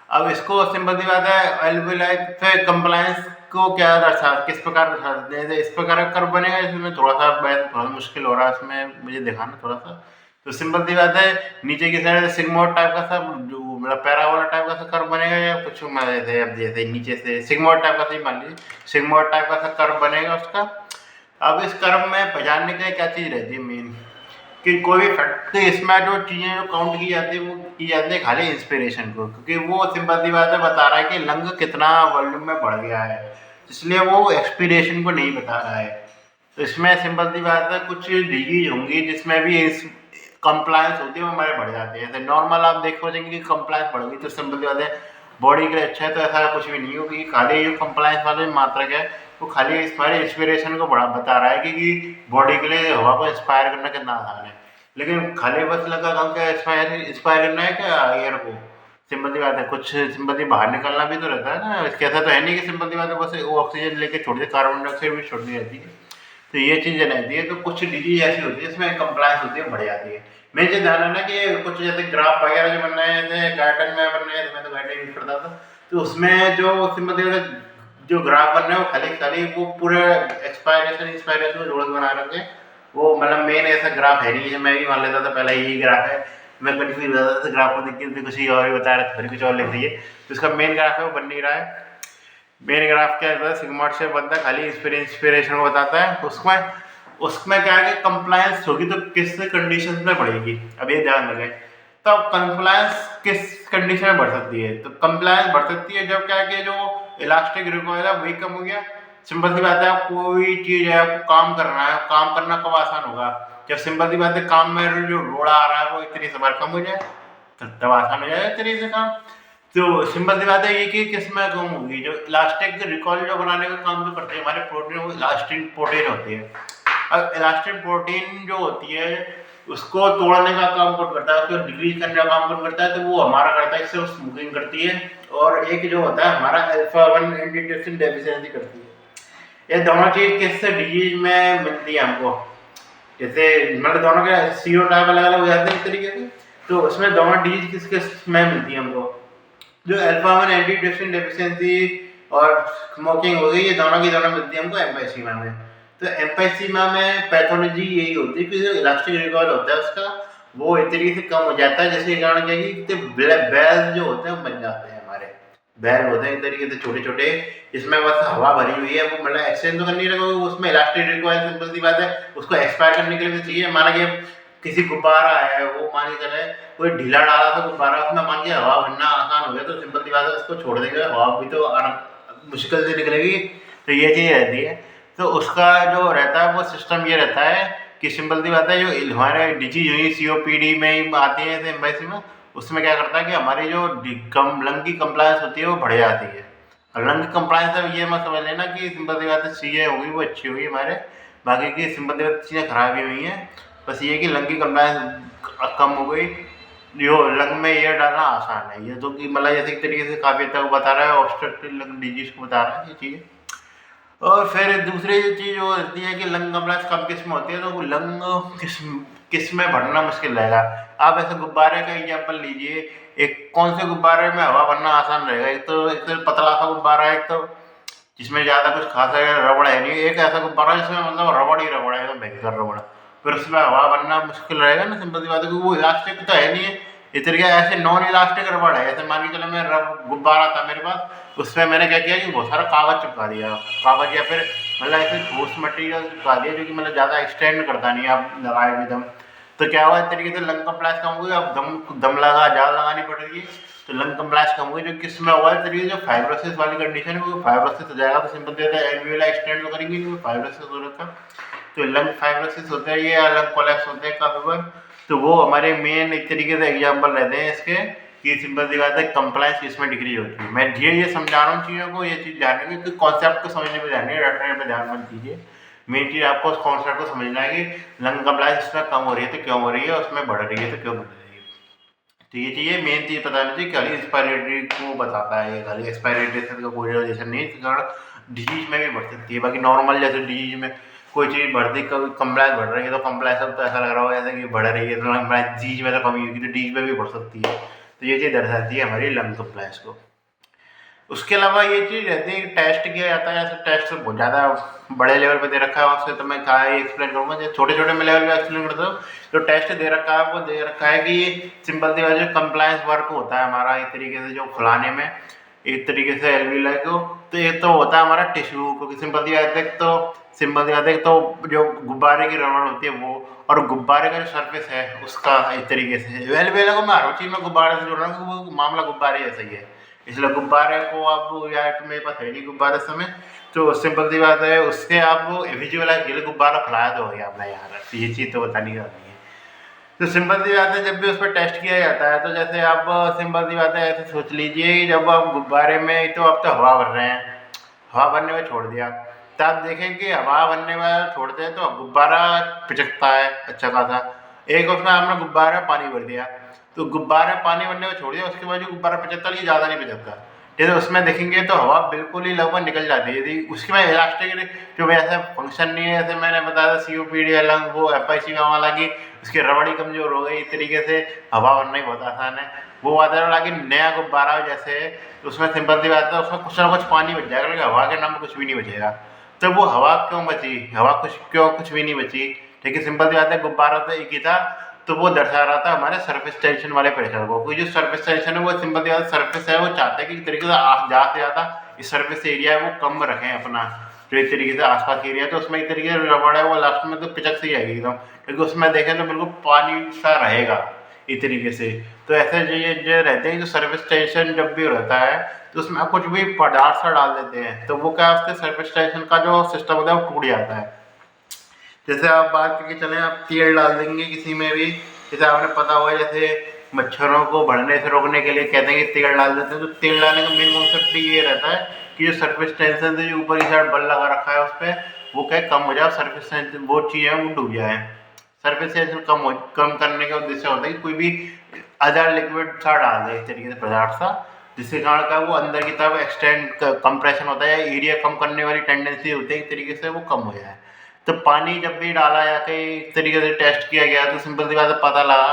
अब इसको सिंपल सी बात है एलवी लाइन पे कंप्लायंस को क्या दर्शा, किस प्रकार दर्शा देते हैं, इस प्रकार कर्व बनेगा। इसमें थोड़ा मुश्किल हो रहा है इसमें मुझे दिखाना थोड़ा सा। तो सिंपल सी बात है नीचे की साइड सिग्मोइड टाइप का सा जो मतलब पैराबोला टाइप का सा कर्व बनेगा, या कुछ जैसे नीचे से सिग्मोइड टाइप का सही मान लीजिए, सिग्मोइड टाइप का सा कर्व बनेगा उसका। अब इस कर्व में पहचानने के लिए क्या चीज़ रहती है मेन, कि कोई भी फैक्ट इसमें जो चीज़ें जो काउंट की जाती है वो की जाती है खाली इंस्पिरेशन को, क्योंकि वो सिंपल सी बात है बता रहा है कि लंग कितना वॉल्यूम में बढ़ गया है, इसलिए वो एक्सपीरेशन को नहीं बता रहा है। तो इसमें सिंपल सी बात है कुछ डिजीज होंगी जिसमें भी कंप्लायंस होती है वो हमारे बढ़ जाते हैं। जैसे नॉर्मल आप देखो कि कंप्लायंस बढ़ गई तो सिंपल सी बात है बॉडी के लिए अच्छा है, तो ऐसा कुछ भी नहीं हो, क्योंकि खाली जो कंप्लायंस वाले मात्रक है वो खाली हमारे इंस्पिरेशन को बड़ा बता रहा है कि बॉडी के लिए हवा को इंस्पायर करना कितना आसान है। लेकिन खाली बस लगा काम क्या इंस्पायर करना है क्या एयर को, सिंपल सी बात है कुछ सिंपल सी बाहर निकलना भी तो रहता है ना, इसके ऐसा तो है नहीं कि सिंपल सी बात है बस वो ऑक्सीजन लेके छोड़ दे, कार्बन डाइऑक्साइड भी छोड़नी रहती है। तो ये चीज़ें रहती है, तो कुछ डिजीज ऐसी होती है जिसमें कंप्लायंस होती है बढ़ जाती है। मेन चीज़ ध्यान रखना कि कुछ जैसे ग्राफ वगैरह जो बन रहे हैं, जैसे गार्डन में बन रहे हैं, तो मैं तो गार्डन यूज करता था, तो उसमें जो सिंपल सी बात जो ग्राफ बन रहे हैं वो खाली खाली वो पूरे एक्सपायरेशन जोड़ के बना रखे, वो मतलब मेन ऐसा ग्राफ है नहीं है, मैं भी मान लेता था पहले यही ग्राफ है, मैं कन्फ्यूज हो जाता था ग्राफ को देख के, कुछ ही और ही बता रहा था, फिर कुछ और लिख दिए। तो उसका मेन ग्राफ है वो बन नहीं रहा है। मेन ग्राफ क्या है, सिग्मॉइड शेप बनता है, खाली इंस्पिरेशन को बताता है। उसमें उसमें क्या है कि कंप्लायंस होगी तो किस कंडीशन में बढ़ेगी, अब ये ध्यान रखें। तो कंप्लायंस किस कंडीशन में बढ़ सकती है, तो कंप्लायंस बढ़ सकती है जब क्या है कि जो इलास्टिक रिकॉइल है वही कम हो गया। सिंपल सी बात है, आप कोई चीज है, आपको काम करना है, काम करना कब आसान होगा, जब सिंपल सी बात है काम में जो रोड़ा आ रहा है वो इतनी से बार कम हो जाए, तब आसान हो जाएगा इतनी से काम। तो सिंपल सी बात है ये कि किस में कम होगी, जो इलास्टिक रिकॉइल जो बनाने का काम जो करते हैं हमारे प्रोटीन, वो इलास्टिक प्रोटीन होती है। अब इलास्टिक प्रोटीन जो होती है उसको तोड़ने का काम कौन करता है, उसको डिक्रीज करने का काम कौन करता है, तो वो हमारा करता है, इससे वो स्मोकिंग करती है। और एक जो होता है हमारा अल्फा 1 एंटीट्रिप्सिन डेफिशिएंसी करती है। ये दोनों चीज किससे डिजीज में मिलती है हमको, जैसे मतलब दोनों के सीरो टाइप अलग अलग हो जाते हैं एक तरीके से, तो उसमें दोनों डिजीज किस किस में मिलती है हमको, जो अल्फा 1 एंटीट्रिप्सिन डेफिशिएंसी और स्मोकिंग हो गई, ये दोनों की दोनों मिलती है हमको एम्फाइसीमा में। तो एम्फाइसीमा में पैथोलॉजी यही होती है कि जो इलास्टिक रिकॉइल होता है उसका वो एक तरीके से कम हो जाता है, जिसके कारण क्या है कि बैल जो होते हैं बन जाते हैं, हमारे बैल होते हैं एक तरीके से छोटे छोटे, इसमें बस हवा भरी हुई है, वो मतलब एक्सचेंज तो करनी रखोगे, उसमें इलास्टिक रिकॉइल सिंपल सी बात है उसको एक्सपायर करने के लिए भी चाहिए। माना कि किसी गुब्बारा है, वो मान के चले कोई ढीला डाला था गुब्बारा, उसमें मान के हवा भरना आसान हो गया, तो सिंपल सी बात है उसको छोड़ देंगे, हवा भी तो मुश्किल से निकलेगी। तो ये चीज़ रहती है। तो उसका जो रहता है वो सिस्टम ये रहता है कि सिंपल सी बात है, जो हमारे डिजीज हुई COPD में ही आती है एम्फाइसीमा में, उसमें क्या करता है कि हमारी जो लंग की कंप्लायंस होती है वो बढ़ जाती है। और लंग की कंप्लायंस है ये मत समझ लेना कि सिंपल सी बात है चीज़ें होगी वो अच्छी होगी हमारे, बाकी की सिंपल सी बात चीज़ें खराब ही हुई हैं। बस ये कि लंग की कंप्लायंस कम हो गई, जो लंग में एयर डालना आसान है, ये तो कि मतलब जैसे एक तरीके से काफ़ी हद तक बता रहा है, ऑब्स्ट्रक्टिव लंग डिजीज को बता रहा है ये चीज़ें। और फिर दूसरी चीज़ वो होती है कि लंग कंप्लायंस कम किस में होती है, तो लंग किस में भरना मुश्किल रहेगा। आप ऐसे गुब्बारे का एग्जाम्पल लीजिए, एक कौन से गुब्बारे में हवा भरना आसान रहेगा, एक तो पतला सा गुब्बारा है, एक तो जिसमें ज़्यादा कुछ खास रबड़ है नहीं, एक ऐसा गुब्बारा जिसमें मतलब रबड़ ही रबड़ है, एकदम भयंकर रबड़, फिर उसमें हवा भरना मुश्किल रहेगा ना। सिंपल सी बात है कि वो इलास्टिक तो है नहीं है, इस तरीके ऐसे नॉन इलास्टिक रबड़ है। ऐसे मान के चलो मैं गुब्बारा था मेरे पास, उसमें मैंने क्या किया कि बहुत सारा कागज चिपका दिया, कागज या फिर मतलब ऐसे ठोस मटेरियल चिपका दिया जो कि मतलब ज़्यादा एक्सटेंड करता नहीं, आप लगाए भी दम, तो क्या हुआ इस तरीके से लंग कंप्लायंस कम हुई। अब दम लगा जाल लगानी पड़ेगी, तो लंग कंप्लायंस कम हुई, जो किस में हुआ इस तरीके जो फाइब्रोसिस वाली कंडीशन है, वो फाइब्रोसिस हो जाएगा। तो सिंपल देता है एल्वियोला एक्सटेंड तो करेंगे नहीं, फाइब्रोसिस हो रखा, तो लंग फाइब्रोसिस होता है ये, या लंग कोलैप्स होते हैं काफ़ी बार। तो वो हमारे मेन एक तरीके से एग्जाम्पल रहते हैं इसके, कि सिंपल सी बात है कंप्लायंस इसमें डिक्रीज होती है। मैं ये समझा रहा हूँ चीज़ों को, ये चीज़ जानने की कॉन्सेप्ट को समझने में जाननी है, रटने पे ध्यान मत दीजिए। मेन चीज़ आपको उस कॉन्सेप्ट को समझना है कि लंग कंप्लायंस इसमें कम हो रही है तो क्यों हो रही है, उसमें बढ़ रही है तो क्यों बढ़ रही है। तो ये चीज़ें मेन चीज़ पता नहीं चाहिए, खाली एक्सपायरी को बताता है ये, खाली एक्सपायरी डेट का कोई रिलेशन नहीं है, डिजीज में भी बढ़ सकती है। बाकी नॉर्मल जैसे डिजीज में कोई चीज़ बढ़ती, कभी कंप्लायंस बढ़ रही है तो कंप्लायंस अब तो ऐसा लग रहा होगा जैसे कि बढ़ रही है, तो कंप्लायंस डिजीज में तो कमी होगी तो डिजीज में भी बढ़ सकती है। तो ये चीज़ दर्शाती है हमारी लंग कंप्लायंस को। उसके अलावा ये चीज़ रहती है कि टेस्ट किया जाता है, ऐसे टेस्ट बहुत ज़्यादा बड़े लेवल पे दे रखा है, उससे तो मैं कहा एक्सप्लेन करूँगा, जो छोटे छोटे में लेवल पे एक्सप्लेन करता हूँ। जो टेस्ट दे रखा है वो दे रखा है कि सिंपल सी बात जो कंप्लायंस वर्क होता है हमारा एक तरीके से जो खुलाने में, एक तरीके से एल्वियोलाई को, तो एक तो होता है हमारा टिश्यू, क्योंकि सिंपल सी बात है तो जो गुब्बारे की रबड़ होती है वो, और गुब्बारे का जो सरफेस है उसका एक तरीके से एल्वियोलाई को मैं हर चीज़ में गुब्बारे से जोड़ रहा हूँ, वो मामला गुब्बारे जैसा ही है, इसलिए गुब्बारे को आप यार मेरे पास है नहीं गुब्बारे समय, तो सिंपल सी बात है उससे आप विजुअलाइज के लिए गुब्बारा फैलाया तो हो गया अपना यार, ये चीज़ तो बतानी करनी है। तो सिंपल सी बात है जब भी उस पर टेस्ट किया जाता है, तो जैसे आप सिंपल सी बात है ऐसे सोच लीजिए कि जब आप गुब्बारे में तो आप तो हवा भर रहे हैं, हवा भरने में छोड़ दिया, तो आप देखें कि हवा भरने में छोड़ते हैं तो गुब्बारा पिचकता है अच्छा खासा। एक उसमें आपने गुब्बारा पानी भर दिया, तो गुब्बारे पानी भरने में छोड़ दिया, उसके बाद जो गुब्बारा पिचकता है ज़्यादा नहीं पिचकता, जैसे उसमें देखेंगे तो हवा बिल्कुल ही लगभग निकल जाती है, यदि उसके में इलास्टिक जो ऐसा फंक्शन नहीं है, जैसे मैंने बताया था COPD अलग, वो FIC वाला की उसकी रबड़ी कमजोर हो गई, इस तरीके से हवा भरना ही बहुत आसान है। वो आता है लेकिन नया गुब्बारा जैसे तो उसमें सिंपल सी बात है उसमें कुछ ना कुछ पानी बच जाएगा, लेकिन हवा के नाम पर कुछ भी नहीं बचेगा। तो वो हवा क्यों बची, हवा कुछ भी नहीं बची, ठीक है, सिंपल सी बात है गुब्बारा तो एक ही था, तो वो दर्शा रहा था हमारे सरफेस टेंशन वाले प्रेशर को, क्योंकि जो सरफेस टेंशन है वो सिंपल सी बात सरफेस है, वो चाहते हैं कि एक तरीके से ज़्यादा से ज़्यादा इस सरफेस एरिया है वो कम रखें अपना, जो एक तरीके से आसपास एरिया है, तो उसमें एक तरीके से रबड़ है वो लास्ट में तो पिचक सी आएगी एकदम, क्योंकि उसमें देखें तो बिल्कुल पानी सा रहेगा इस तरीके से। तो ऐसे जो रहते हैं, जो सर्फेस टेंशन जब भी रहता है तो उसमें कुछ भी पदार्थ सा डाल देते हैं, तो वो क्या उसके सर्फेस टेंशन का जो सिस्टम होता है वो टूट जाता है। जैसे आप बात करके चलें, आप तेल डाल देंगे किसी में भी, जैसे आपने पता होगा जैसे मच्छरों को बढ़ने से रोकने के लिए कहते हैं कि तेल डाल देते हैं, तो तेल डालने का मेन कॉन्सेप्ट ये रहता है कि जो सर्फेस टेंशन से जो ऊपर की साइड बल लगा रखा है उस पर वो क्या कम हो जाए, सर्फेस टेंशन वो चीज़ है वो डूब जाए। सर्फेस टेंशन कम करने का उद्देश्य होता है कि कोई भी अदर लिक्विड सा डाल दे, इस तरीके से पदार्थ सा, जिसके कारण का वो अंदर की तरफ एक्सटेंड कंप्रेशन होता है, एरिया कम करने वाली टेंडेंसी होती है, एक तरीके से वो कम हो जाए। तो पानी जब भी डाला या कहीं तरीके से टेस्ट किया गया तो सिंपल सी बात है पता लगा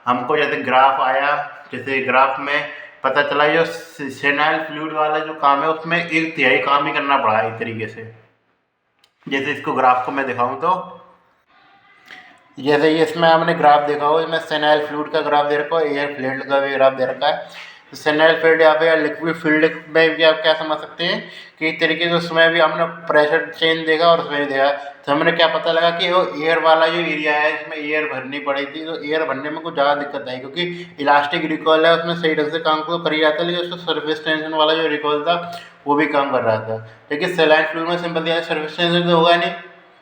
हमको, जैसे ग्राफ आया, जैसे ग्राफ में पता चला जो सेनाइल फ्लूइड वाला जो काम है उसमें 1/3 काम ही करना पड़ा एक तरीके से। जैसे इसको ग्राफ को मैं दिखाऊं तो जैसे ये इसमें आपने ग्राफ देखा हो, इसमें सेनाइल फ्लूइड का ग्राफ दे रखा है, एयर फ्लूइड का भी ग्राफ दे रखा है। तो सेनाइल फ्लूइड यहाँ पे या लिक्विड फील्ड में भी आप क्या समझ सकते हैं कि एक तरीके से उसमें भी हमने प्रेशर चेंज देखा और उसमें भी देखा, तो हमने क्या पता लगा कि वो एयर वाला जो एरिया है इसमें एयर भरनी पड़ी थी, तो एयर भरने में कुछ ज़्यादा दिक्कत आई, क्योंकि इलास्टिक रिकॉल है उसमें सही ढंग से काम तो कर ही जाता है, लेकिन उसका सर्फेस टेंशन वाला जो रिकॉल था वो भी काम कर रहा था। लेकिन सेलाइन फ्लूइड में सिंपल सर्फेस टेंशन तो होगा नहीं,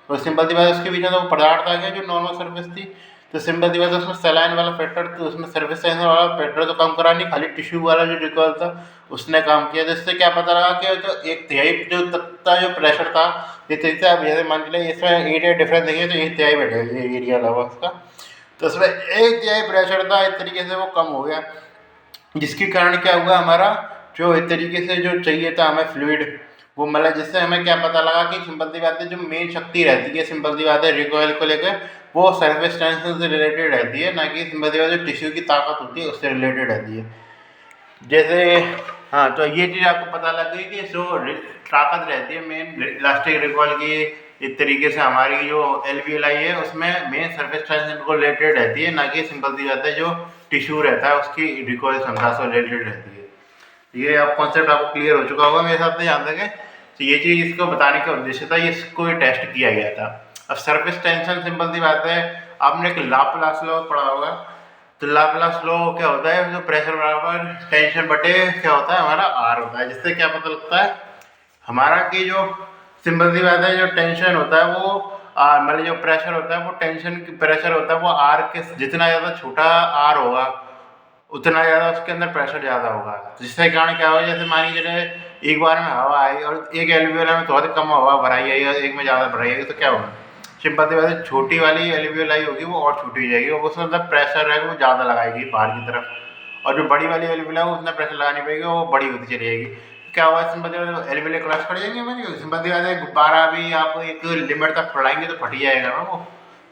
और सिंपल सी बात उसके पीछे तो पदार्थ आ गया जो नॉर्मल सर्फेस थी, तो सिंपल सी बात उसमें सेलाइन वाला फैक्टर, तो उसमें सर्फेस टेंशन वाला फैक्टर तो काम करा नहीं, खाली टिश्यू वाला जो रिकॉल था उसने काम किया। जिससे क्या पता लगा कि जो 1/3 जो तत्ता जो प्रेशर था, जैसे आप जैसे मान चले इसमें एरिया डिफरेंस देखें तो 1/3 बैठे एरिया लगा उसका, तो उसमें 1/3 प्रेशर था, इस तरीके से वो कम हो गया, जिसके कारण क्या हुआ हमारा जो एक तरीके से जो चाहिए था हमें फ्लूइड वो मतलब, जिससे हमें क्या पता लगा कि सिंपल सी बात है जो मेन शक्ति रहती है सिंपल सी बात है रिकॉइल को लेकर वो सर्फेस टेंशन से रिलेटेड रहती है, ना कि सिंपल सी बात जो टिश्यू की ताकत होती है उससे रिलेटेड रहती है। जैसे हाँ, तो ये चीज़ आपको पता लग गई कि जो ताकत रहती है मेन इलास्टिक रिकॉइल की, एक तरीके से हमारी जो एलवीएलआई है उसमें मेन सर्फेस टेंशन को रिलेटेड रहती है, ना कि सिंपल सी बात है जो टिश्यू रहता है उसकी रिकॉइल क्षमता से रिलेटेड रहती है। ये आप कॉन्सेप्ट आपको क्लियर हो चुका होगा मेरे हिसाब से यहाँ तक है। तो ये चीज़ इसको बताने का उद्देश्य था, इसको ये टेस्ट किया गया था। अब सर्फेस टेंशन सिंपल सी बात है, आपने एक लाप्लास लॉ पढ़ा होगा, तो लाप्लास लॉ क्या होता है जो प्रेशर बराबर टेंशन बटे क्या होता है हमारा आर होता है, जिससे क्या पता लगता है हमारा कि जो सिंपल सी बात है जो टेंशन होता है वो मतलब जो प्रेशर होता है वो टेंशन प्रेशर होता है वो आर के जितना ज़्यादा छोटा आर होगा उतना ज़्यादा उसके अंदर प्रेशर ज़्यादा होगा, जिसके कारण क्या होगा जैसे मान लीजिए एक बार में हवा आई और एक एल्वियोलाई में थोड़ी कम हवा भराई आई और एक में ज़्यादा भराई आई, तो क्या होगा सिंपल सी बात है छोटी वाली एल्वियोलाई होगी वो और छोटी हो जाएगी और उसमें मतलब प्रेशर है वो ज़्यादा लगाएगी बाहर की तरफ, और जो बड़ी वाली एल्वियोलाई वो उतना प्रेशर लगानी पड़ेगी वो बड़ी होती चली जाएगी। क्या होगा सिंपल सी बात है एल्वियोलाई क्रॉस कर जाएंगे मैंने, सिंपल सी बात है गुब्बारा भी आप एक लिमिट तक फैलाएंगे तो फट ही जाएगा ना वो,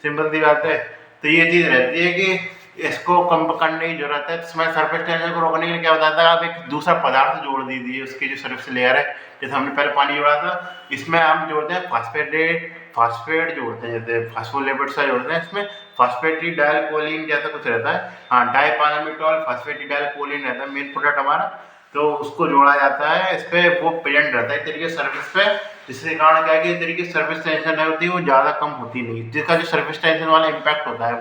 सिंपल सी बात है। तो ये चीज़ रहती है कि इसको कम करने की जरूरत है, इसमें सर्फेस टेंशन को रोकने के लिए क्या बताता है आप एक दूसरा पदार्थ जोड़ दीजिए उसकी जो सर्फेस लेयर है, जैसे हमने पहले पानी जोड़ा था इसमें हम जोड़ते हैं फास्फेट जोड़ते हैं, जैसे फास्फोलिपिड सा जोड़ते हैं, इसमें फास्फेटिडाइलकोलिन जैसा कुछ रहता है, हाँ डाइपानामिटॉल फास्फेटिडाइलकोलिन रहता है मेन प्रोडक्ट हमारा, तो उसको जोड़ा जाता है इस पर, वो प्रेजेंट रहता है इस तरीके सर्फेस पे, जिसके कारण क्या है कि इस तरीके सर्फेस टेंशन होती है वो ज़्यादा कम होती नहीं, जिसका जो सर्फेस टेंशन वाला इम्पैक्ट होता है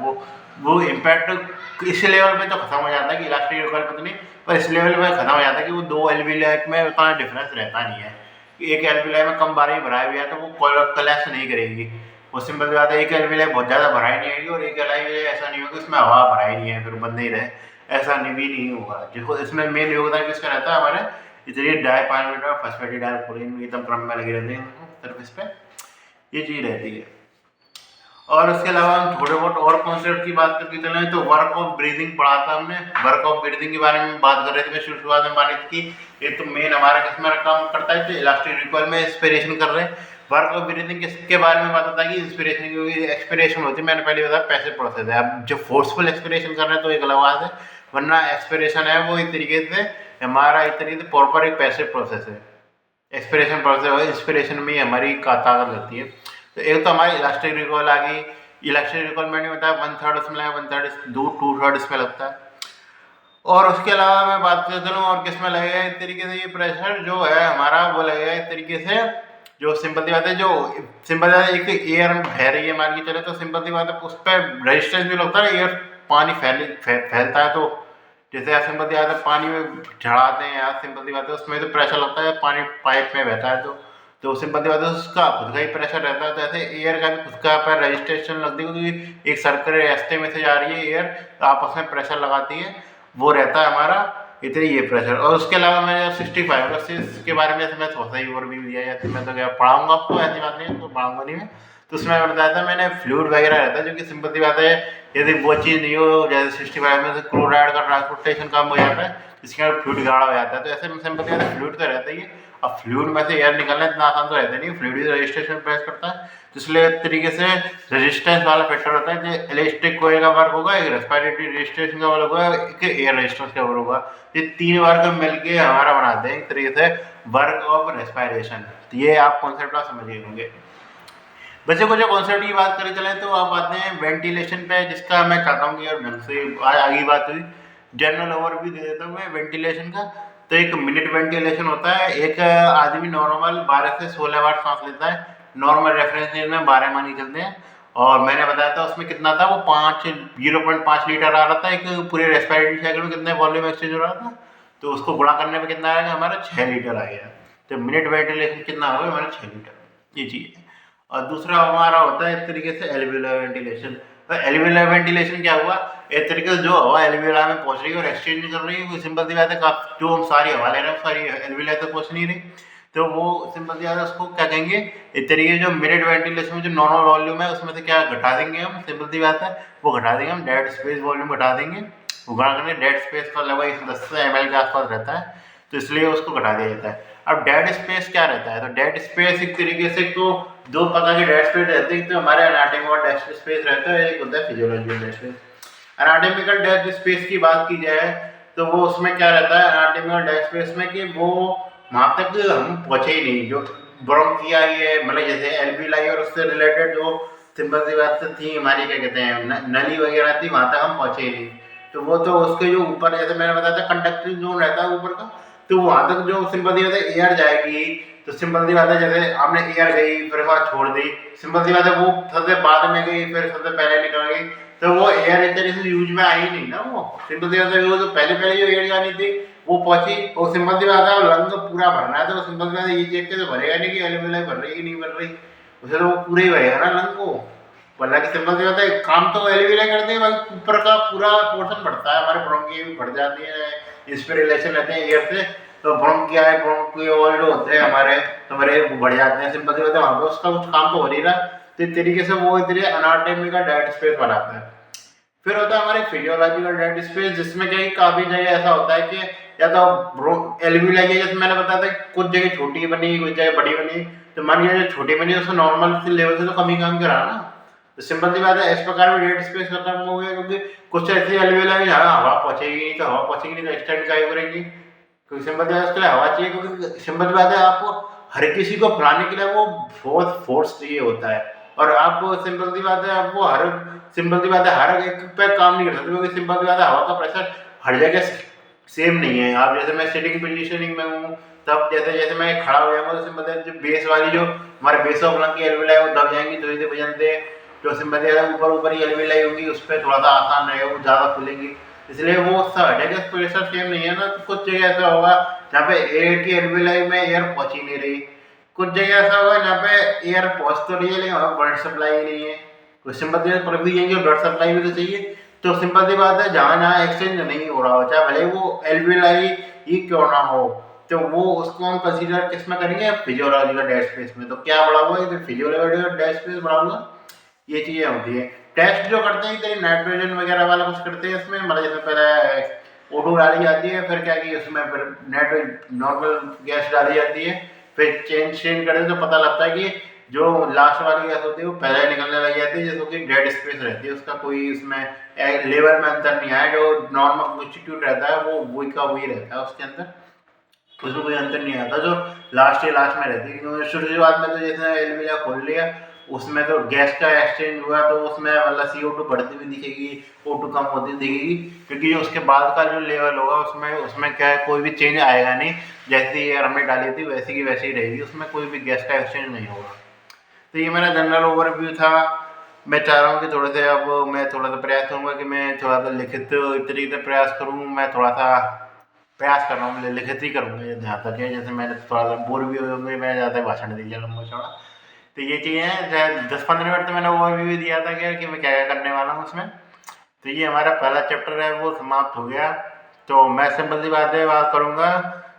वो इम्पैक्ट इस लेवल पे तो खत्म हो जाता है कि इलास्टिक लेवल पे तो नहीं, पर इस लेवल पे खत्म हो जाता है कि वो दो एल्वियोलाई में उतना डिफरेंस रहता नहीं है, एक एल्वियोलाई में कम बार ही भराया हुआ है तो वो कोलैप्स नहीं करेगी, वो सिंपल बात है एक एल्वियोलाई बहुत ज़्यादा भराई नहीं आएगी और एक एल्वियोलाई ऐसा नहीं होगा उसमें हवा भराई नहीं है फिर बंद नहीं रहे, ऐसा भी नहीं होगा। जिसको इसमें मेन योगदान किसका रहता है हमारे इसलिए डाइपानामिटॉल फास्फेटिडाइलकोलिन एकदम क्रम में लगे रहते हैं सर्फेस पे, ये चीज़ रहती है। और उसके अलावा हम थोड़े बहुत और कॉन्सेप्ट की बात करके चलें तो वर्क ऑफ ब्रीदिंग पढ़ा था हमने, वर्क ऑफ ब्रीदिंग के बारे में बात कर रहे थे, मैं शुरुआत में बात की ये तो मेन हमारा किसमें काम करता है तो इलास्टिक रिकॉइल में इंस्पिरेशन कर रहे हैं। वर्क ऑफ ब्रीदिंग किसके बारे में बताता है कि इंस्पिरेशन की एक्सपिरेशन होती है, मैंने पहले बताया पैसिव प्रोसेस है, अब जो फोर्सफुल एक्सपिरेशन कर रहे हैं तो एक अलग बात है, वरना एक्सपिरेशन है वो एक तरीके से हमारा एक तरीके से प्रॉपर एक पैसिव प्रोसेस है, एक्सपिरेशन प्रोसेस इंस्पिरेशन में हमारी ताकत लगती है। तो एक तो हमारी इलास्टिक रिकॉइल आ गई, इलेक्ट्रिक रिक्वायरमेंट में बताया 1/3 उसमें लगा, 1/3 2/3 इसमें लगता है। और उसके अलावा मैं बात कर चलूँ और किस में लगेगा इस तरीके से, ये प्रेशर जो है हमारा वो लगेगा इस तरीके से, जो सिंपल सी बात है, जो सिंपल बात है, एक एयर बह रही है मान के चले तो सिंपल सी बात है उस पर रेजिस्टेंस भी लगता है, एयर पानी फैलता है, तो जैसे आप सिंपल सी बात है पानी में चढ़ाते हैं यार, सिंपल सी बात है उसमें तो प्रेशर लगता है, पानी पाइप में बहता है, तो सिंपल सी बात है उसका खुद का ही प्रेशर रहता है। तो ऐसे एयर का भी खुद का पर रजिस्ट्रेशन लगती है, क्योंकि एक सर्कुलर रास्ते में से जा रही है एयर, तो आपस में प्रेशर लगाती है, वो रहता है हमारा इतनी ये प्रेशर। और उसके अलावा मैंने 65 के बारे में मैं थोड़ा सा ही ओवरव्यू दिया है, मैं तो क्या पढ़ाऊंगा आपको, ऐसी बात नहीं है तो पढ़ाऊंगा नहीं मैं, तो उसमें मैं बताया था मैंने फ्लूइड वगैरह रहता है, जो कि सिंपल सी बात है यदि वो चीज़ नहीं हो, जैसे 65 में से क्लोराइड का ट्रांसपोर्टेशन कम हो जाता है, जिसके अंदर फ्लूइड गाढ़ा हो जाता है, तो ऐसे में सिंपल सी बात है फ्लूइड तो रहता ही है। अब फ्लूइड में से एयर निकलना इतना आसान तो रहता नहीं, फ्लूइड रजिस्ट्रेशन प्रेस करता है, तो इसलिए एक तरीके से रेजिस्टेंस वाला फैक्टर होता है, जो इलेक्ट्रिक कोयल का वर्क होगा, एक रेस्पिरेटरी रजिस्ट्रेशन का वर्क होगा, एक एयर रेजिस्टेंस का वर्क होगा, ये तीन वर्क मिलके हमारा बनाते हैं एक तरीके से वर्क ऑफ रेस्पिरेशन। तो ये आप कॉन्सेप्ट आप समझ गए होंगे। बच्चे को जो कॉन्सेप्ट की बात करें चले तो आप आते हैं वेंटिलेशन पे, जिसका मैं चाहता हूँ कि यार ढंग से आगे बात हुई, जनरल ओवरव्यू दे देता हूँ मैं वेंटिलेशन का। तो एक मिनट वेंटिलेशन होता है, एक आदमी नॉर्मल 12 से 16 बार सांस लेता है, नॉर्मल रेफरेंस में 12 मान के चलते हैं, और मैंने बताया था उसमें कितना था, वो 0.5 लीटर आ रहा था, एक पूरे रेस्पिरेटरी साइकिल में कितने वॉल्यूम एक्सचेंज हो रहा था, तो उसको गुणा करने में कितना आएगा हमारा 6 लीटर आ गया। तो मिनट वेंटिलेशन कितना होगा हमारा 6 लीटर, ये चीज़ है। और दूसरा हमारा होता है इस तरीके से एल्वियोलर वेंटिलेशन। तो एल्वियोलर वेंटिलेशन क्या हुआ, एक तरीके से जो हवा एल्वियोला में पहुंच रही है और एक्सचेंज कर रही है, कोई सिंपल सी बात है, जो हम सारी हवा ले रहे हैं सारी एल्वियोला तक पहुंच नहीं रही, तो वो सिंपल सी बात है उसको क्या कहेंगे, एक तरीके जो मिनट वेंटिलेशन में जो नॉर्मल वॉल्यूम है उसमें से क्या घटा देंगे हम, सिंपल सी बात है वो घटा देंगे हम, डेड स्पेस वॉल्यूम घटा देंगे, उगाड़ करके डेड स्पेस का लगभग 10 ml के आसपास रहता है, तो इसलिए उसको घटा दिया जाता है। अब डेड स्पेस क्या रहता है, तो डेड स्पेस एक तरीके से तो दो प्रकार के डेड स्पेस रहते हैं, तो हमारे एनाटॉमी और डेड स्पेस रहता है, एक होता है physiological dead space. Anatomical dead space की बात की जाए तो वो उसमें क्या रहता है एनाटॉमिकल डेड स्पेस में, कि वो वहाँ तक हम पहुँचे ही नहीं, जो ब्रोंकिया ये मतलब जैसे एल्वियोलाई और उससे रिलेटेड जो सिंपल सी बात थी हमारी, क्या कहते हैं नली वगैरह थी, वहाँ तक हम पहुँचे ही नहीं। तो वो तो उसके जो ऊपर जैसे मैंने बताया था कंडक्टिंग जोन रहता है ऊपर का, तो वहाँ तक जो सिंपल सी बात है एयर जाएगी, तो सिंपल सी बात है जैसे आपने एयर गई फिर वहाँ छोड़ दी, सिंपल सी बात है वो सबसे बाद में गई फिर सबसे पहले निकल गई, तो वो एयर एक तरीके से यूज में आई नहीं ना, वो सिंपल सी बात है वो जो पहले जो एयर जानी थी वो पहुंची, और सिंपल सी बात है लंग पूरा भरना है, तो सिंपल सी बात है ये चेक के तो भरेगा नहीं कि एल्वियोलाई भर रही कि नहीं भर रही, उसे तो वो पूरा ही भरेगा ना लंग को, वरना कि सिंपल सी बात है काम तो एल्वियोलाई करते हैं, बाकी ऊपर का पूरा पोर्शन बढ़ता है, हमारे ब्रोंकिया भी बढ़ जाती है, इस पे रिलेशन रहते हैं एयर से, तो ब्रोंकिया है ब्रोंकियोल जो होते हैं हमारे बढ़ जाते हैं, सिंपल सी बात है वहाँ पे उसका कुछ काम तो हो नहीं रहा, तो इस तरीके से वो इतने एनाटॉमी का डेड स्पेस बनाता है। फिर होता है हमारे फिजियोलॉजिकल डेड स्पेस, जिसमें क्या काफी जगह ऐसा होता है कि या तो एल्वियोलाई जैसे मैंने बताया था कुछ जगह छोटी बनी कुछ जगह बड़ी बनी, तो मान लीजिए छोटी बनी उसको नॉर्मल लेवल से तो कम ही काम करा ना, तो सिंपल सी बात है इस प्रकार में डेड स्पेस खत्म हो गया, क्योंकि कुछ ऐसी एल्वियोलाई जहाँ हवा पहुंचेगी नहीं, तो हवा पहुंचेगी नहीं तो एक्सटेंड क्या करेंगी, क्योंकि सिंपल सी बात उसके लिए हवा चाहिए, क्योंकि सिंपल सी बात है आपको हर किसी को फैलाने के लिए वो फोर्स चाहिए होता है, और आप सिंपल सी बात है आप वो हर सिंपल सी बात है हर एक पे काम नहीं कर सकते, क्योंकि सिंपल सी बात है हवा का प्रेशर हर जगह सेम नहीं है। आप जैसे मैं सिटिंग पोजीशनिंग में हूँ, तब जैसे जैसे मैं खड़ा हो जाऊंगा तो सिंपल जो बेस वाली जो हमारे बेस ऑफ लंग की एल्वियोलाई वो दब जाएंगी धीरे धीरे बजनते, जो सिंपल ऊपर ऊपर ही एल्वियोलाई होगी उस पर थोड़ा सा आसान रहेगा, वो ज़्यादा खुलेंगी, इसलिए वो सब जगह प्रेशर सेम नहीं है ना, तो कुछ जगह ऐसा होगा जहाँ पे एयर की एल्वियोलाई में एयर पहुँच ही नहीं रही, कुछ जगह ऐसा होगा जहाँ पे एयर पहुँच तो रही है लेकिन वहाँ ब्लड सप्लाई ही नहीं है, कुछ सिंपल सी पर भी जाएंगे ब्लड सप्लाई भी तो चाहिए, तो सिंपल सी बात है जहाँ जहाँ एक्सचेंज नहीं हो रहा हो चाहे भले वो एल्वियोलाई ही क्यों ना हो, तो वो उसको हम कंसीडर किस में करेंगे फिजियोलॉजिकल डेड स्पेस में, तो क्या बढ़ा हुआ है फिजियोलॉजिकल डेड स्पेस बढ़ा हुआ, ये चीज़ें होती है। टेस्ट जो करते हैं तेरे नाइट्रोजन वगैरह वाला कुछ करते हैं इसमें, मतलब जैसे पहले O2 डाली जाती है, फिर क्या कि उसमें फिर नॉर्मल गैस डाली जाती है, फिर चेंज करें तो पता लगता है कि जो लास्ट वाली गैस होती है वो पहले निकलने लग जाती है, जिसको कि डेड स्पेस रहती है, उसका कोई उसमें लेवल में अंतर नहीं आया, जो नॉर्मल कॉन्स्टिट्यूट रहता है वो वही का वही रहता है उसके अंदर, उसमें कोई अंतर नहीं आता जो लास्ट में रहती है, क्योंकि शुरुआत में तो जैसे एल्वियोलाई खोल लिया उसमें तो गैस का एक्सचेंज हुआ तो उसमें मतलब CO2 बढ़ती हुई दिखेगी, O2 कम होती दिखेगी, क्योंकि उसके बाद का जो लेवल होगा उसमें उसमें क्या है, कोई भी चेंज आएगा नहीं। जैसी एयर हमने डाली थी वैसी की वैसी ही रहेगी, उसमें कोई भी गैस का एक्सचेंज नहीं होगा। तो ये मेरा जनरल ओवरव्यू था। मैं चाह रहा हूँ कि थोड़े से अब मैं थोड़ा सा प्रयास करूँगा कि मैं थोड़ा सा लिखित तरीके से प्रयास करूँ। मैं थोड़ा सा प्रयास कर रहा हूँ, लिखित ही करूँगा ये जहाँ तक है। जैसे मैंने थोड़ा सा बोर भी हो गए, मैं ज़्यादा भाषण दीजिए लंबा चौड़ा। तो ये चीज़ें हैं, शायद 10-15 मिनट तो मैंने ओवरव्यू दिया था क्या कि मैं क्या क्या करने वाला हूँ उसमें। तो ये हमारा पहला चैप्टर है वो समाप्त हो गया। तो मैं सिंपल सी बात करूँगा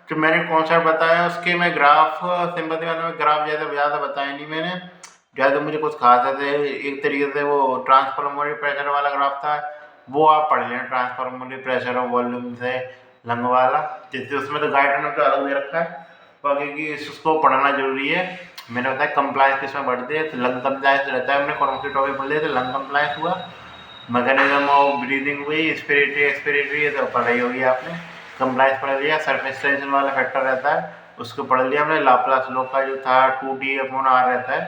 कि मैंने कॉन्सेप्ट बताया उसके मैं ग्राफ, सिंपल सी बात है, मैं ग्राफ ज़्यादा बताया नहीं मैंने। ज़्यादा मुझे कुछ खास है एक तरीके से वो ट्रांसफॉर्मरी प्रेशर वाला ग्राफ था, वो आप पढ़ लें, ट्रांसफॉर्मरी प्रेशर और वॉल्यूम से लंग वाला। जैसे उसमें तो गाइड तो अलग दे रखा है, बाकी की उसको पढ़ना जरूरी है। मैंने बताया कंप्लायंस किसमें बढ़ती है, तो लंग कंप्लायंस रहता है। हमने कौन सी टॉपिक पढ़ लिया, तो लंग कंप्लायंस हुआ, मैकेनिज्म ऑफ ब्रीदिंग हुई, इंस्पिरेटरी एक्सपिरेटरी, ये तो पढ़ाई होगी आपने। कंप्लायंस पढ़ लिया, सरफेस टेंशन वाला फैक्टर रहता है उसको पढ़ लिया हमने। लाप्लास लॉ का जो था 2T/R रहता है,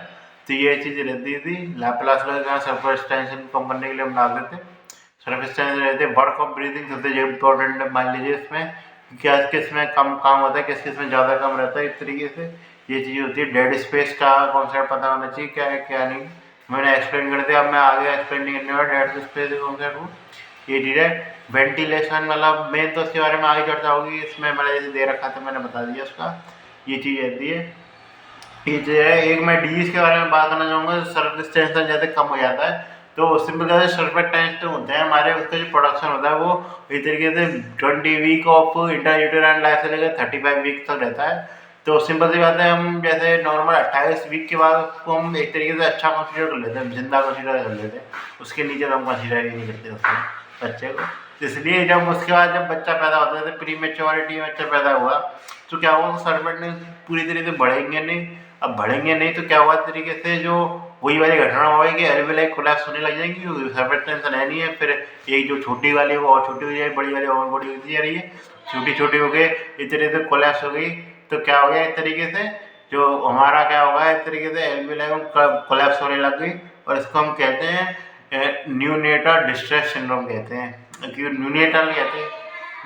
तो ये चीज़ रहती थी। लाप्लास लॉ का सरफेस टेंशन कम करने के लिए हम डालते थे। सरफेस टेंशन रहते, वर्क ऑफ ब्रीदिंग सबसे इम्पोर्टेंट है, मान लीजिए इसमें क्या किस में कम काम होता है, किस में ज़्यादा कम रहता है। इस तरीके से ये चीज़ होती है। डेड स्पेस का कॉन्सेप्ट पता होना चाहिए क्या है क्या नहीं। मैंने एक्सप्लेन कर दिया, अब मैं आगे एक्सप्लेन नहीं करने वाला डेड स्पेस कॉन्सेप्ट को। ये चीज़ है। वेंटिलेशन मतलब मेन तो इसके बारे में आगे चर्चा होगी, इसमें मैंने जैसे दे रखा था मैंने बता दिया उसका। ये चीज़ रहती है। ये जो है एक मैं डीज के बारे में बात करना चाहूँगा। सरफेस टेंशन जैसे कम हो जाता है तो सिंपल जैसे सरफेस टेंशन होते हैं हमारे, उसका जो प्रोडक्शन होता है वो इस तरीके से 20 वीक ऑफ इंट्रायूटेराइन लाइफ से लेकर 35 वीक तक रहता है। तो सिंपल सी बात है, हम जैसे नॉर्मल 28 वीक के बाद उसको हम एक तरीके से अच्छा कंसिडर कर लेते हैं, जिंदा कंसिडर कर लेते हैं। उसके नीचे तो हम कंसिडर ही नहीं करते उसको, बच्चे को। तो इसलिए जब उसके बाद जब बच्चा पैदा होता है, तो प्री मेच्योरिटी में बच्चा पैदा हुआ तो क्या हुआ, सरफेस पूरी तरीके से बढ़ेंगे नहीं। अब बढ़ेंगे नहीं तो क्या हुआ तरीके से जो वही वाली घटना होगी, एल्वेलाई कोलैप्स होने लग जाएंगी, सरफेस टेंशन है नहीं है। फिर एक जो छोटी वाली वो और छोटी हो जाएगी, बड़ी वाली और बड़ी होती जा रही है, छोटी छोटी हो गई, इस तरीके से कोलैप्स हो गई। तो क्या हो गया, इस तरीके से जो हमारा क्या होगा, इस तरीके से एल्वेलाई कोलैप्स होने लग गई। और इसको हम कहते हैं न्यूनेटल डिस्ट्रेस सिंड्रोम कहते हैं, क्योंकि न्यूनेटल कहते हैं,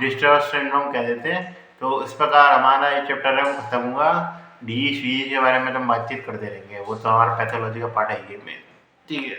डिस्ट्रेस सिंड्रोम कह देते हैं। तो इस प्रकार हमारा ये चैप्टर है वो खत्म हुआ। डी सी के बारे में तो हम बातचीत करते रहेंगे, वो तो हमारा पैथोलॉजी का पार्ट है ये में। ठीक है।